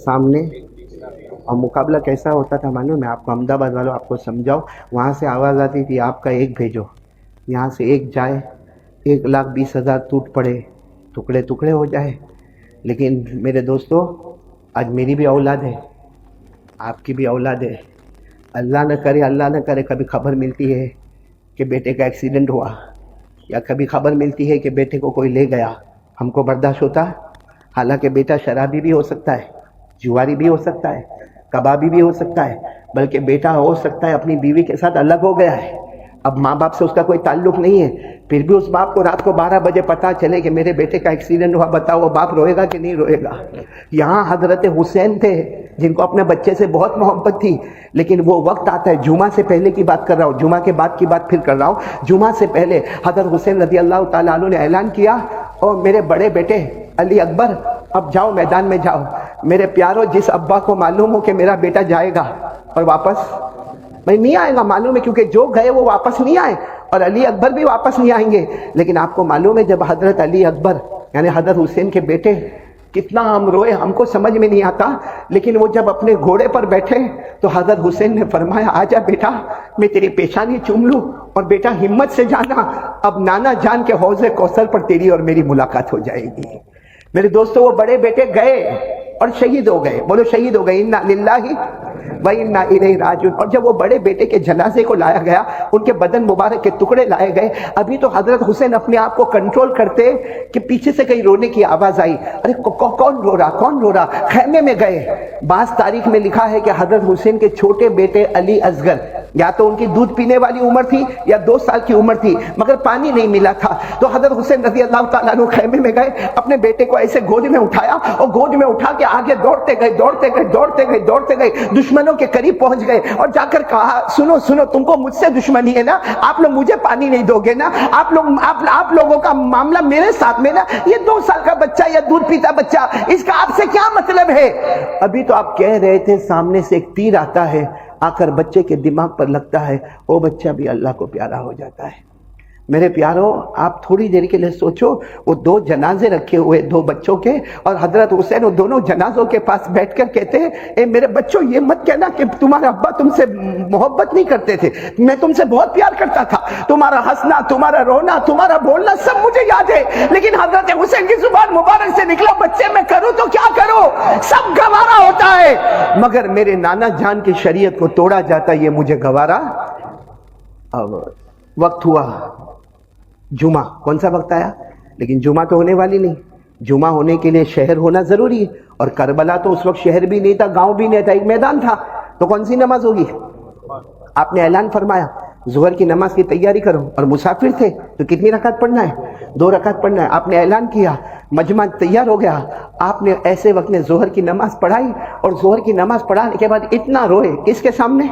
سامنے؟ اور مقابلہ کیسا ہوتا تھا معلوم ہے آپ کو؟ احمد آباد والوں آپ کو سمجھاؤ، وہاں سے آواز آتی تھی آپ کا ایک بھیجو، یہاں سے ایک جائے، 1,20,000 ٹوٹ پڑے، ٹکڑے ٹکڑے ہو جائے۔ لیکن میرے دوستو، آج میری بھی اولاد ہے، آپ کی بھی اولاد ہے، اللہ نہ کرے کبھی خبر ملتی ہے کہ بیٹے کا ایکسیڈنٹ ہوا، یا کبھی خبر ملتی ہے کہ بیٹے کو کوئی لے گیا، ہم کو برداشت ہوتا؟ حالانکہ بیٹا شرابی بھی ہو سکتا ہے، جواری بھی ہو سکتا ہے، کبابی بھی ہو سکتا ہے، بلکہ بیٹا ہو سکتا ہے اپنی بیوی کے ساتھ الگ ہو گیا ہے، اب ماں باپ سے اس کا کوئی تعلق نہیں ہے، پھر بھی اس باپ کو رات کو 12 بجے پتہ چلے کہ میرے بیٹے کا ایکسیڈنٹ ہوا، بتاؤ وہ باپ روئے گا کہ نہیں روئے گا؟ یہاں حضرت حسین تھے جن کو اپنے بچے سے بہت محبت تھی، لیکن وہ وقت آتا ہے، جمعہ سے پہلے کی بات کر رہا ہوں، جمعہ کے بعد کی بات پھر کر رہا ہوں، جمعہ سے پہلے حضرت حسین رضی اللہ تعالیٰ عنہ نے اعلان کیا، اور میرے بڑے بیٹے علی اکبر اب جاؤ میدان میں جاؤ۔ میرے پیارو، جس ابا کو معلوم ہو کہ میرا بیٹا جائے گا اور واپس میں نہیں آئے گا، معلوم ہے، کیونکہ جو گئے وہ واپس نہیں آئے، اور علی اکبر بھی واپس نہیں آئیں گے، لیکن آپ کو معلوم ہے جب حضرت علی اکبر یعنی حضرت حسین کے بیٹے، کتنا ہم روئے، ہم کو سمجھ میں نہیں آتا، لیکن وہ جب اپنے گھوڑے پر بیٹھے تو حضرت حسین نے فرمایا آجا بیٹا، میں تیری پیشانی چوم لوں، اور بیٹا ہمت سے جانا، اب نانا جان کے حوض کوثر پر تیری اور میری ملاقات ہو جائے گی۔ میرے دوستو، وہ بڑے بیٹے گئے اور شہید ہو گئے، بولو شہید ہو گئے، انا للہ و انا الیہ راجعون۔ اور جب وہ بڑے بیٹے کے جنازے کو لایا گیا، ان کے بدن مبارک کے ٹکڑے لائے گئے، ابھی تو حضرت حسین اپنے آپ کو کنٹرول کرتے کہ پیچھے سے کہیں رونے کی آواز آئی، ارے کون رو رہا؟ خیمے میں گئے۔ بعض تاریخ میں لکھا ہے کہ حضرت حسین کے چھوٹے بیٹے علی اصغر یا تو ان کی دودھ پینے والی عمر تھی یا 2 سال کی عمر تھی، مگر پانی نہیں ملا تھا۔ تو حضرت حسین رضی اللہ تعالیٰ عنہ خیمے میں گئے، اپنے بیٹے کو ایسے گود میں اٹھایا اور گود میں اٹھا کے آگے دوڑتے گئے، دشمنوں کے قریب پہنچ گئے اور جا کر کہا سنو سنو، تم کو مجھ سے دشمنی ہے نا، آپ لوگ مجھے پانی نہیں دو گے نا، آپ لوگوں کا معاملہ میرے ساتھ میں نا، یہ 2 سال کا بچہ یا دودھ پیتا بچہ، اس کا آپ سے کیا مطلب ہے؟ ابھی تو آپ کہہ رہے تھے سامنے سے ایک تیر آتا ہے، آ کر بچے کے دماغ پر لگتا ہے، وہ بچہ بھی اللہ کو پیارا ہو جاتا ہے۔ میرے پیاروں، آپ تھوڑی دیر کے لیے سوچو، وہ 2 جنازے رکھے ہوئے 2 بچوں کے، اور حضرت حسین وہ دونوں جنازوں کے پاس بیٹھ کر کہتے ہیں اے میرے بچوں، یہ مت کہنا کہ تمہارا ابا تم سے محبت نہیں کرتے تھے، میں تم سے بہت پیار کرتا تھا، تمہارا ہنسنا، تمہارا رونا، تمہارا بولنا سب مجھے یاد ہے، لیکن حضرت حسین کی زبان مبارک سے نکلا بچے میں کروں تو کیا کروں، سب گوارا ہوتا ہے، مگر میرے نانا جان کی شریعت کو توڑا جاتا، یہ مجھے گوارا۔ اب وقت ہوا جمعہ، کون سا وقت آیا؟ لیکن جمعہ تو ہونے والی نہیں، جمعہ ہونے کے لیے شہر ہونا ضروری ہے، اور کربلا تو اس وقت شہر بھی نہیں تھا، گاؤں بھی نہیں تھا، ایک میدان تھا، تو کون سی نماز ہوگی؟ آپ نے اعلان فرمایا ظہر کی نماز کی تیاری کرو، اور مسافر تھے تو کتنی رکعت پڑھنا ہے؟ 2 رکعت پڑھنا ہے۔ آپ نے اعلان کیا، مجمع تیار ہو گیا، آپ نے ایسے وقت میں ظہر کی نماز پڑھائی، اور ظہر کی نماز پڑھانے کے بعد اتنا روئے، کس کے سامنے؟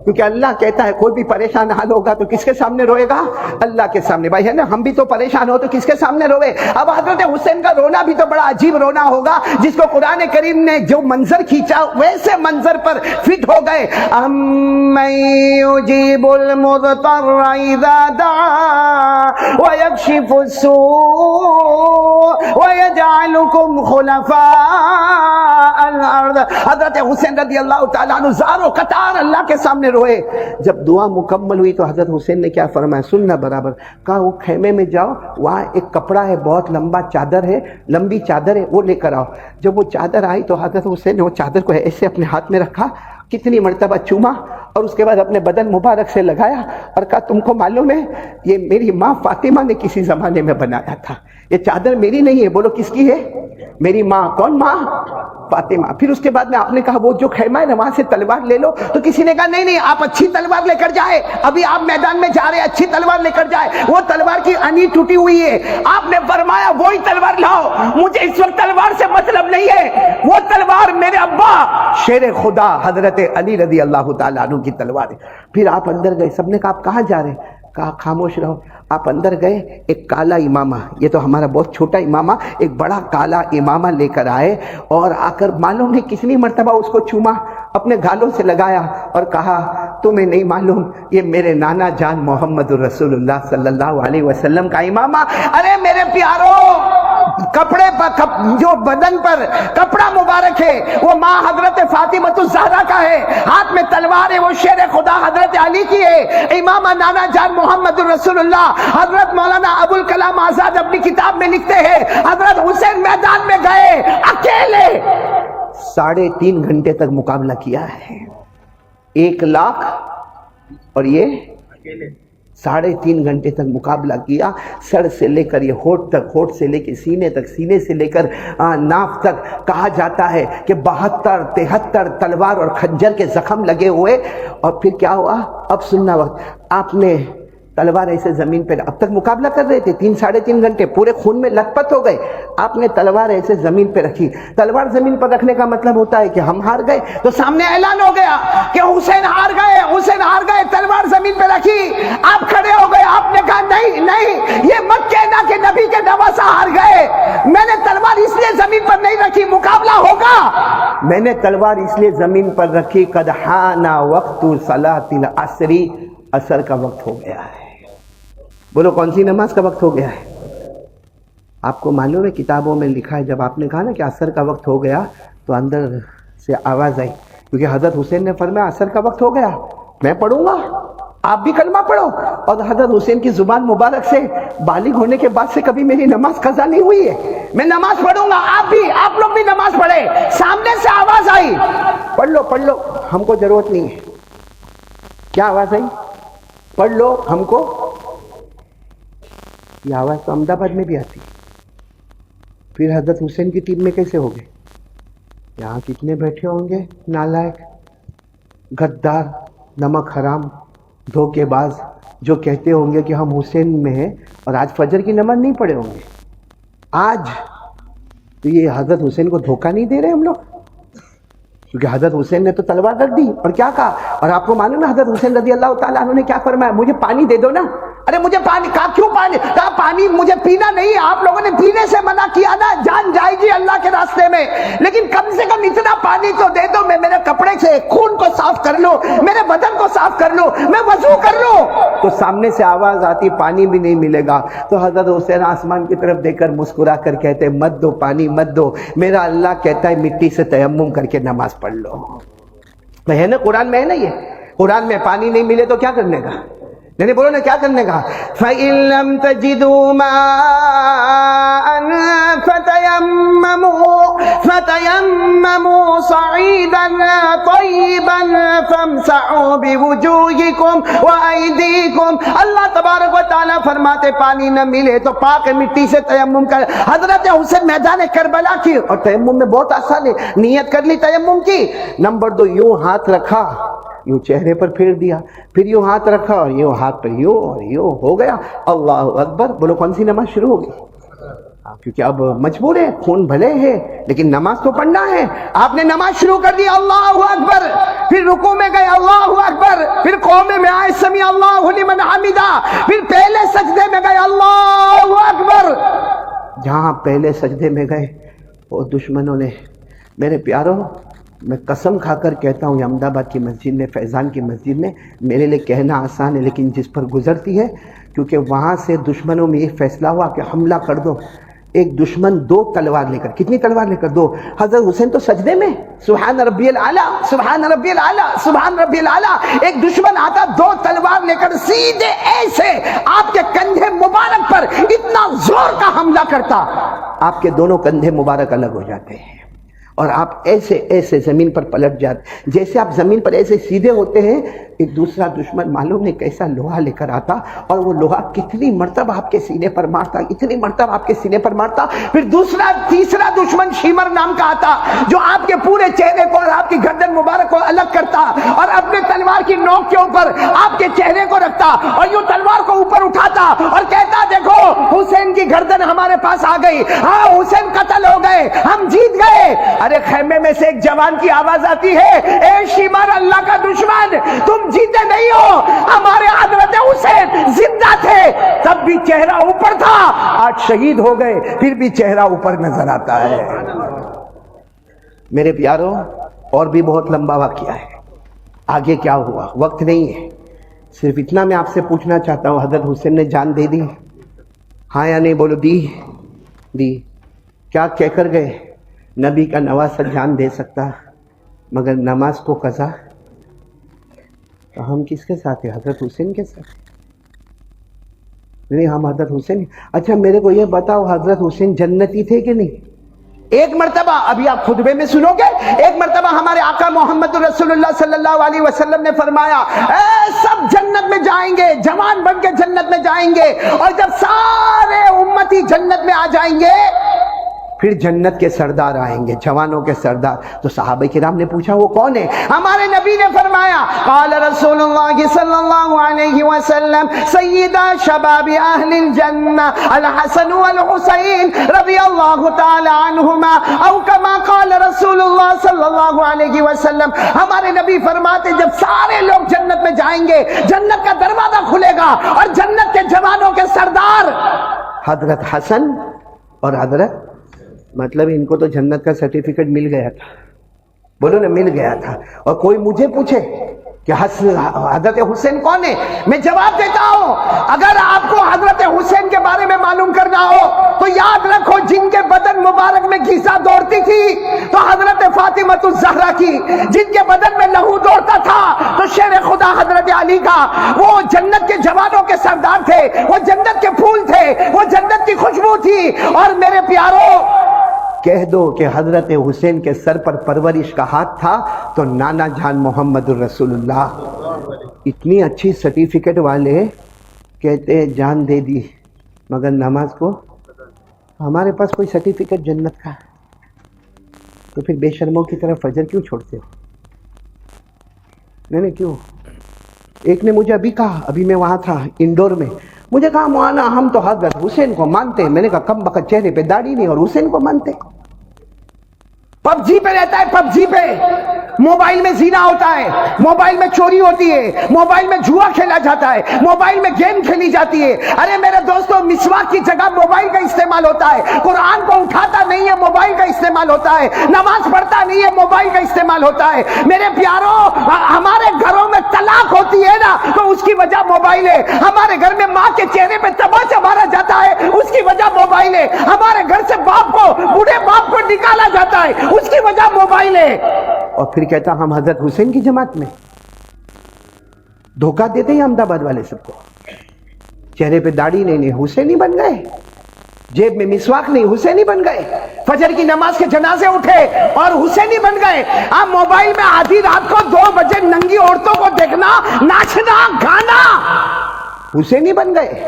کیونکہ اللہ کہتا ہے کوئی بھی پریشان حال ہوگا تو کس کے سامنے روئے گا؟ اللہ کے سامنے۔ بھائی ہے نا، ہم بھی تو پریشان ہو تو کس کے سامنے روئے؟ اب حضرت حسین کا رونا بھی تو بڑا عجیب رونا ہوگا، جس کو قرآن کریم نے جو منظر کھینچا ویسے منظر پر فٹ ہو گئے۔ امن یجیب المضطر اذا دعا ویکشف السوء ویجعلکم خلفاء الارض۔ حضرت حسین رضی اللہ تعالیٰ عنہ زار و قطار اللہ کے سامنے روئے۔ جب دعا مکمل ہوئی تو حضرت حسین نے کیا فرمایا؟ سننا برابر، کہا وہ خیمے میں جاؤ، وہاں ایک کپڑا ہے، بہت لمبا چادر ہے، لمبی چادر ہے، وہ لے کر آؤ۔ جب وہ چادر آئی تو حضرت حسین نے وہ چادر کو ایسے اپنے ہاتھ میں رکھا، کتنی مرتبہ چوما، اور اس کے بعد اپنے بدن مبارک سے لگایا اور کہا تم کو معلوم ہے یہ میری ماں فاطمہ نے کسی زمانے میں بنایا تھا، یہ چادر میری نہیں ہے۔ بولو کس کی ہے؟ میری ماں۔ کون ماں؟ فاطمہ۔ پھر اس کے بعد میں آپ نے کہا وہ جو خیمہ ہے نا وہاں سے تلوار لے لو، تو کسی نے کہا نہیں آپ اچھی تلوار لے کر جائے، ابھی آپ میدان میں جا رہے ہیں، اچھی تلوار لے کر جائے، وہ تلوار کی انی ٹوٹی ہوئی ہے۔ آپ نے فرمایا وہی تلوار لاؤ، مجھے اس وقت تلوار سے مطلب نہیں ہے، وہ تلوار میرے ابا شیر خدا حضرت علی رضی اللہ تعالیٰ عنہ کی تلوار ہے۔ پھر آپ اندر گئے، سب نے کہا آپ کہاں جا رہے ہیں؟ کہا خاموش رہو۔ آپ اندر گئے، ایک کالا امامہ، یہ تو ہمارا بہت چھوٹا امامہ، ایک بڑا کالا امامہ لے کر آئے، اور آ کر معلوم نہیں کتنی مرتبہ اس کو چوما، اپنے گالوں سے لگایا اور کہا تمہیں نہیں معلوم یہ میرے نانا جان محمد الرسول اللہ صلی اللہ علیہ وسلم کا امامہ۔ ارے میرے پیارو، کپڑے پر جو بدن پر کپڑا مبارک ہے وہ ماں حضرت فاطمہ الزہرا کا ہے، ہاتھ میں تلوار ہے وہ شیر خدا حضرت علی کی ہے، امامہ نانا جان محمد الرسول اللہ۔ حضرت مولانا ابوالکلام آزاد اپنی کتاب میں لکھتے ہیں حضرت حسین میدان میں گئے اکیلے، 3.5 گھنٹے تک مقابلہ کیا ہے، 1 لاکھ اور یہ 3.5 گھنٹے تک مقابلہ کیا، سر سے لے کر یہ ہونٹ تک، ہونٹ سے لے کے سینے تک، سینے سے لے کر ناف تک، کہا جاتا ہے کہ 72-73 تلوار اور خنجر کے زخم لگے ہوئے۔ اور پھر کیا ہوا؟ اب سننا وقت، آپ نے تلوار ایسے زمین پہ، اب تک مقابلہ کر رہے تھے 3-3.5 گھنٹے، پورے خون میں لت پت ہو گئے، آپ نے تلوار ایسے زمین پہ رکھی۔ تلوار زمین پر رکھنے کا مطلب ہوتا ہے کہ ہم ہار گئے، تو سامنے اعلان ہو گیا کہ حسین ہار گئے، حسین ہار گئے، تلوار زمین پہ رکھی، آپ کھڑے ہو گئے، آپ نے کہا نہیں، یہ مت کہنا کہ نبی کے نواسہ ہار گئے، میں نے تلوار اس لیے زمین پر نہیں رکھی، مقابلہ ہوگا، میں نے تلوار اس لیے زمین پر رکھی قد حان وقت صلاۃ العصر، عصر کا وقت ہو گیا ہے۔ بولو کون سی نماز کا وقت ہو گیا ہے؟ آپ کو معلوم ہے کتابوں میں لکھا ہے، جب آپ نے کہا نا کہ عصر کا وقت ہو گیا تو اندر سے آواز آئی، کیونکہ حضرت حسین نے فرمایا عصر کا وقت ہو گیا، میں پڑھوں گا، آپ بھی کلمہ پڑھو۔ اور حضرت حسین کی زبان مبارک سے بالغ ہونے کے بعد سے کبھی میری نماز قضا نہیں ہوئی ہے، میں نماز پڑھوں گا، آپ لوگ بھی نماز پڑھے۔ سامنے سے آواز آئی، پڑھ لو، ہم کو ضرورت نہیں ہے۔ کیا آواز آئی؟ پڑھ لو، ہم کو۔ یہ آواز تو احمد آباد میں بھی آتی، پھر حضرت حسین کی ٹیم میں کیسے ہو گئے؟ یہاں کتنے بیٹھے ہوں گے نالائق، غدار، نمک حرام دھوکے باز جو کہتے ہوں گے کہ ہم حسین میں ہیں اور آج فجر کی نماز نہیں پڑھے ہوں گے. آج تو یہ حضرت حسین کو دھوکہ نہیں دے رہے ہم لوگ؟ کیونکہ حضرت حسین نے تو تلوار رکھ دی اور کیا کہا. اور آپ کو معلوم ہے حضرت حسین رضی اللہ تعالیٰ عنہ نے کیا فرمایا؟ مجھے پانی دے دو نا. ارے مجھے پانی کہا کیوں پانی؟ کہا پانی مجھے پینا نہیں، آپ لوگوں نے پینے سے منع کیا نا، جان جائے گی اللہ کے راستے میں، لیکن کم سے کم اتنا پانی تو دے دو، میں میرے کپڑے سے خون کو صاف کر لوں، میرے بدن کو صاف کر لوں، میں وضو کر لوں. تو سامنے سے آواز آتی پانی بھی نہیں ملے گا. تو حضرت حسین آسمان کی طرف دیکھ کر مسکرا کر کہتے مت دو پانی مت دو، میرا اللہ کہتا ہے مٹی سے تیمم کر کے نماز پڑھ لو. ہے نا قرآن میں، ہے نا یہ قرآن میں. پانی نہیں ملے تو کیا کرنے کا؟ نہیں بولو نا کیا کرنے کا؟ فَإِن لَّمْ تَجِدُوا مَاءً فَتَيَمَّمُوا صَعِيدًا طَيِّبًا فَامْسَحُوا بِوُجُوهِكُمْ وَأَيْدِيكُمْ. اللہ تبارک و تعالیٰ فرماتے پانی نہ ملے تو پاک مٹی سے تیمم کر. حضرت حسین میدان کربلا کی، اور تیمم میں بہت آسان ہے، نیت کر لی تیمم کی. نمبر 2 یوں ہاتھ رکھا، یوں چہرے پر پھیر دیا، پھر یوں ہاتھ رکھا اور یوں ہاتھ پر یوں اور یوں ہو گیا. اللہ اکبر. بولو کون سی نماز شروع ہوگی؟ کیونکہ اب مجبور ہے، خون بھلے ہے لیکن نماز تو پڑھنا ہے. آپ نے نماز شروع کر دی، اللہ اکبر، پھر رکوع میں گئے اللہ اکبر، پھر قومے میں آئے سمیع اللہ لمن حمدہ، پھر پہلے سجدے میں گئے اللہ اکبر. جہاں پہلے سجدے میں گئے وہ دشمنوں نے، میرے پیاروں میں قسم کھا کر کہتا ہوں، یہ احمد آباد کی مسجد میں، فیضان کی مسجد میں، میرے لیے کہنا آسان ہے لیکن جس پر گزرتی ہے، کیونکہ وہاں سے دشمنوں میں یہ فیصلہ ہوا کہ حملہ کر دو. ایک دشمن 2 تلوار لے کر، کتنی تلوار لے کر؟ 2. حضرت حسین تو سجدے میں، سبحان ربی الاعلیٰ سبحان ربی الاعلیٰ سبحان ربی الاعلیٰ. ایک دشمن آتا 2 تلوار لے کر سیدھے ایسے آپ کے کندھے مبارک پر اتنا زور کا حملہ کرتا، آپ کے دونوں کندھے مبارک الگ ہو جاتے ہیں اور آپ ایسے ایسے زمین پر پلٹ جاتے. جیسے آپ زمین پر ایسے سیدھے ہوتے ہیں، ایک دوسرا دشمن معلوم نہیں کیسا لوہا لے کر آتا، اور وہ لوہا کتنی مرتبہ آپ کے سینے پر مارتا، اتنی مرتبہ آپ کے سینے پر مارتا. پھر تیسرا دشمن شیمر نام کا آتا جو آپ کے پورے چہرے کو اور آپ کی گردن مبارک کو الگ کرتا اور اپنے تلوار کی نوک کے اوپر آپ کے چہرے کو رکھتا اور یوں تلوار کو اوپر اٹھاتا اور کہتا دیکھو حسین کی گردن ہمارے پاس آ گئی، ہاں حسین قتل ہو گئے، ہم جیت گئے. ارے خیمے میں سے ایک جوان کی آواز آتی ہے، اے شیمر اللہ کا دشمن، تم جیتے نہیں ہو، ہمارے حضرت حسین زندہ تھے تب بھی چہرہ اوپر تھا، آج شہید ہو گئے پھر بھی چہرہ اوپر نظر آتا ہے. میرے پیاروں اور بھی بہت لمبا واقعہ ہے، آگے کیا ہوا وقت نہیں ہے، صرف اتنا میں آپ سے پوچھنا چاہتا ہوں، حضرت حسین نے جان دے دی؟ ہاں یا نہیں؟ بولو دی. کیا کہہ کر گئے؟ نبی کا نواسہ جان دے سکتا مگر نماز کو قضا. تو ہم کس کے ساتھ ہیں؟ حضرت حسین کے ساتھ. نہیں ہم حضرت حسین. اچھا میرے کو یہ بتاؤ حضرت حسین جنتی تھے کہ نہیں؟ ایک مرتبہ ابھی آپ خطبے میں سنو گے، ایک مرتبہ ہمارے آقا محمد رسول اللہ صلی اللہ علیہ وسلم نے فرمایا اے سب جنت میں جائیں گے، جوان بن کے جنت میں جائیں گے، اور جب سارے امتی جنت میں آ جائیں گے پھر جنت کے سردار آئیں گے، جوانوں کے سردار. تو صحابہ کرام نے پوچھا وہ کون ہے؟ ہمارے نبی نے فرمایا قال رسول اللہ صلی اللہ علیہ وسلم سیدہ شباب اہل الجنہ الحسن والحسین رضی اللہ تعالی عنہما او کما قال رسول اللہ صلی اللہ علیہ وسلم. ہمارے نبی فرماتے جب سارے لوگ جنت میں جائیں گے، جنت کا دروازہ کھلے گا اور جنت کے جوانوں کے سردار حضرت حسن اور حضرت، مطلب ان کو تو جنت کا سرٹیفکیٹ مل گیا تھا. بولو نا مل گیا تھا. اور کوئی مجھے پوچھے کہ حضرت حسین کون ہے، میں جواب دیتا ہوں اگر آپ کو حضرت حسین کے بارے میں معلوم کرنا ہو تو یاد رکھو جن کے بدن مبارک میں گھیسا دوڑتی تھی تو حضرت فاطمہ الزہرا کی، جن کے بدن میں لہو دوڑتا تھا تو شیر خدا حضرت علی کا. وہ جنت کے جوانوں کے سردار تھے، وہ جنت کے پھول تھے، وہ جنت کی خوشبو تھی. اور میرے پیاروں کہہ دو کہ حضرت حسین کے سر پر پرورش کا ہاتھ تھا تو نانا جان محمد الرسول اللہ اتنی اچھی سرٹیفکیٹ والے کہتے ہیں جان دے دی مگر نماز کو. ہمارے پاس کوئی سرٹیفکیٹ جنت کا، تو پھر بے شرموں کی طرف فجر کیوں چھوڑتے ہو؟ نہیں کیوں؟ ایک نے مجھے ابھی کہا, ابھی میں وہاں تھا انڈور میں, مجھے کہا مولانا ہم تو حضرت حسین کو مانتے ہیں. میں نے کہا کم بخت چہرے پہ داڑھی نہیں اور حسین کو مانتے. پب جی پہ رہتا ہے, پب جی پہ موبائل میں زنا ہوتا ہے, موبائل میں چوری ہوتی ہے, موبائل میں جوا کھیلا جاتا ہے, موبائل میں گیم کھیلی جاتی ہے. ارے میرے دوستوں, مسواک کی جگہ موبائل کا استعمال ہوتا ہے, قرآن کو اٹھاتا نہیں ہے موبائل کا استعمال ہوتا ہے, نماز پڑھتا نہیں ہے موبائل کا استعمال ہوتا ہے. میرے پیاروں, ہمارے گھروں میں طلاق ہوتی ہے نا تو اس کی وجہ موبائل ہے. ہمارے گھر میں ماں کے چہرے پہ تماچا مارا جاتا ہے, اس کی وجہ موبائل ہے. ہمارے گھر سے باپ کو, بوڑھے باپ کو نکالا جاتا ہے, اس کی وجہ موبائل ہے. اور پھر کہتا ہم حضرت حسین کی جماعت میں. دھوکہ دیتے ہیں احمد آباد والے سب کو. چہرے پہ داڑھی نہیں, حسینی بن گئے. جیب میں مسواک نہیں, حسینی بن گئے. فجر کی نماز کے جنازے اٹھے اور حسینی بن گئے. آپ موبائل میں آدھی رات کو 2 بجے ننگی عورتوں کو دیکھنا, ناچنا, گانا, حسینی بن گئے.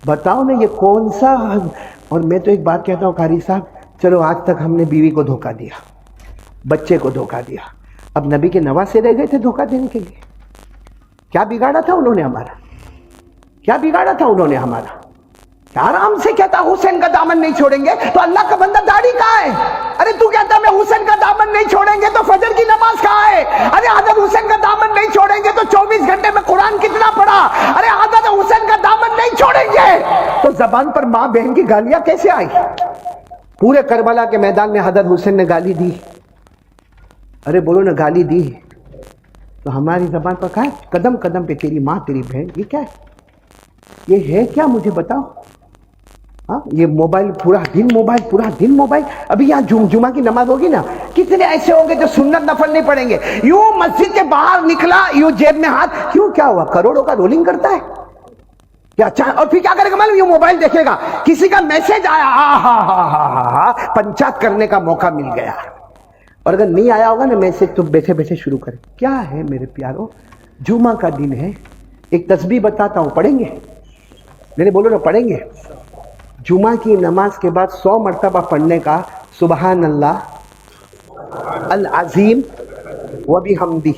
بتاؤ نا یہ کون سا. اور میں تو ایک بات کہتا ہوں قاری صاحب, چلو آج تک ہم نے بیوی کو دھوکہ دیا, بچے کو دھوکہ دیا, اب نبی کے نواسے رہ گئے تھے دھوکہ دینے کے لیے. کیا بگاڑا تھا انہوں نے ہمارا, کیا بگاڑا تھا انہوں نے ہمارا. آرام سے کہتا حسین کا دامن نہیں چھوڑیں گے, تو اللہ کا بندہ داڑھی کہاں ہے. ارے تو کہتا میں حسین کا دامن نہیں چھوڑیں گے تو فجر کی نماز کہاں ہے. ارے حضرت حسین کا دامن نہیں چھوڑیں گے تو 24 گھنٹے میں قرآن کتنا پڑھا. ارے حضرت حسین کا دامن نہیں چھوڑیں گے تو زبان پر ماں بہن کی گالیاں کیسے آئی. پورے کربلا کے میدان میں حضرت حسین نے گالی دی. ارے بولو نا, گالی دی. تو ہماری زبان پر کہا ہے قدم قدم پہ تیری ماں تیری بہن. یہ کیا ہے, یہ ہے کیا مجھے بتاؤ. ہاں, یہ موبائل پورا دن موبائل, پورا دن موبائل. ابھی یہاں جمعہ کی نماز ہوگی نا, کتنے ایسے ہوں گے جو سنت نفل نہیں پڑھیں گے. یوں مسجد کے باہر نکلا, یوں جیب میں ہاتھ, کیوں کیا ہوا, کروڑوں کا رولنگ کرتا ہے کیا. اور پھر کیا کرے گا معلوم, یوں موبائل دیکھے گا, کسی کا میسج آیا, پنچات کرنے کا موقع مل گیا. اور اگر نہیں آیا ہوگا نا میسج تو بیٹھے بیٹھے شروع کرے. کیا ہے میرے پیاروں, جمعہ کا دن ہے, ایک تسبیح بتاتا ہوں, پڑھیں گے. میں نے بولو نا پڑھیں گے. جمعہ کی نماز کے بعد 100 مرتبہ پڑھنے کا سبحان اللہ العظیم و بحمدہ.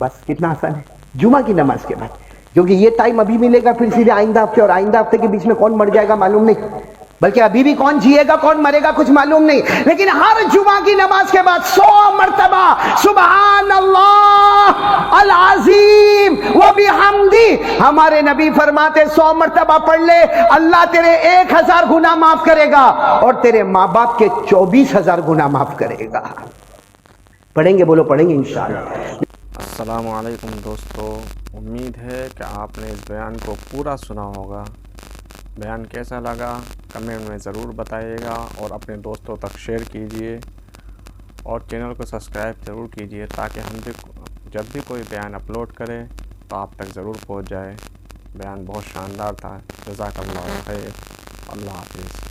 بس کتنا آسان ہے جمعہ کی نماز کے بعد. کیونکہ یہ ٹائم ابھی ملے گا, پھر سیدھے آئندہ ہفتے, اور آئندہ ہفتے کے بیچ میں کون مر جائے گا معلوم نہیں, بلکہ ابھی بھی کون جیے گا کون مرے گا کچھ معلوم نہیں. لیکن ہر جمعہ کی نماز کے بعد 100 مرتبہ سبحان اللہ العظیم و بحمدہ. ہمارے نبی فرماتے 100 مرتبہ پڑھ لے, اللہ تیرے 1000 گناہ معاف کرے گا اور تیرے ماں باپ کے 24000 گناہ معاف کرے گا. پڑھیں گے, بولو پڑھیں گے انشاءاللہ. السلام علیکم دوستو, امید ہے کہ آپ نے اس بیان کو پورا سنا ہوگا. بیان کیسا لگا کمنٹ میں ضرور بتائیے گا, اور اپنے دوستوں تک شیئر کیجئے, اور چینل کو سبسکرائب ضرور کیجئے تاکہ ہم بھی جب بھی کوئی بیان اپلوڈ کریں تو آپ تک ضرور پہنچ جائے. بیان بہت شاندار تھا. جزاک اللہ خیر. اللہ حافظ.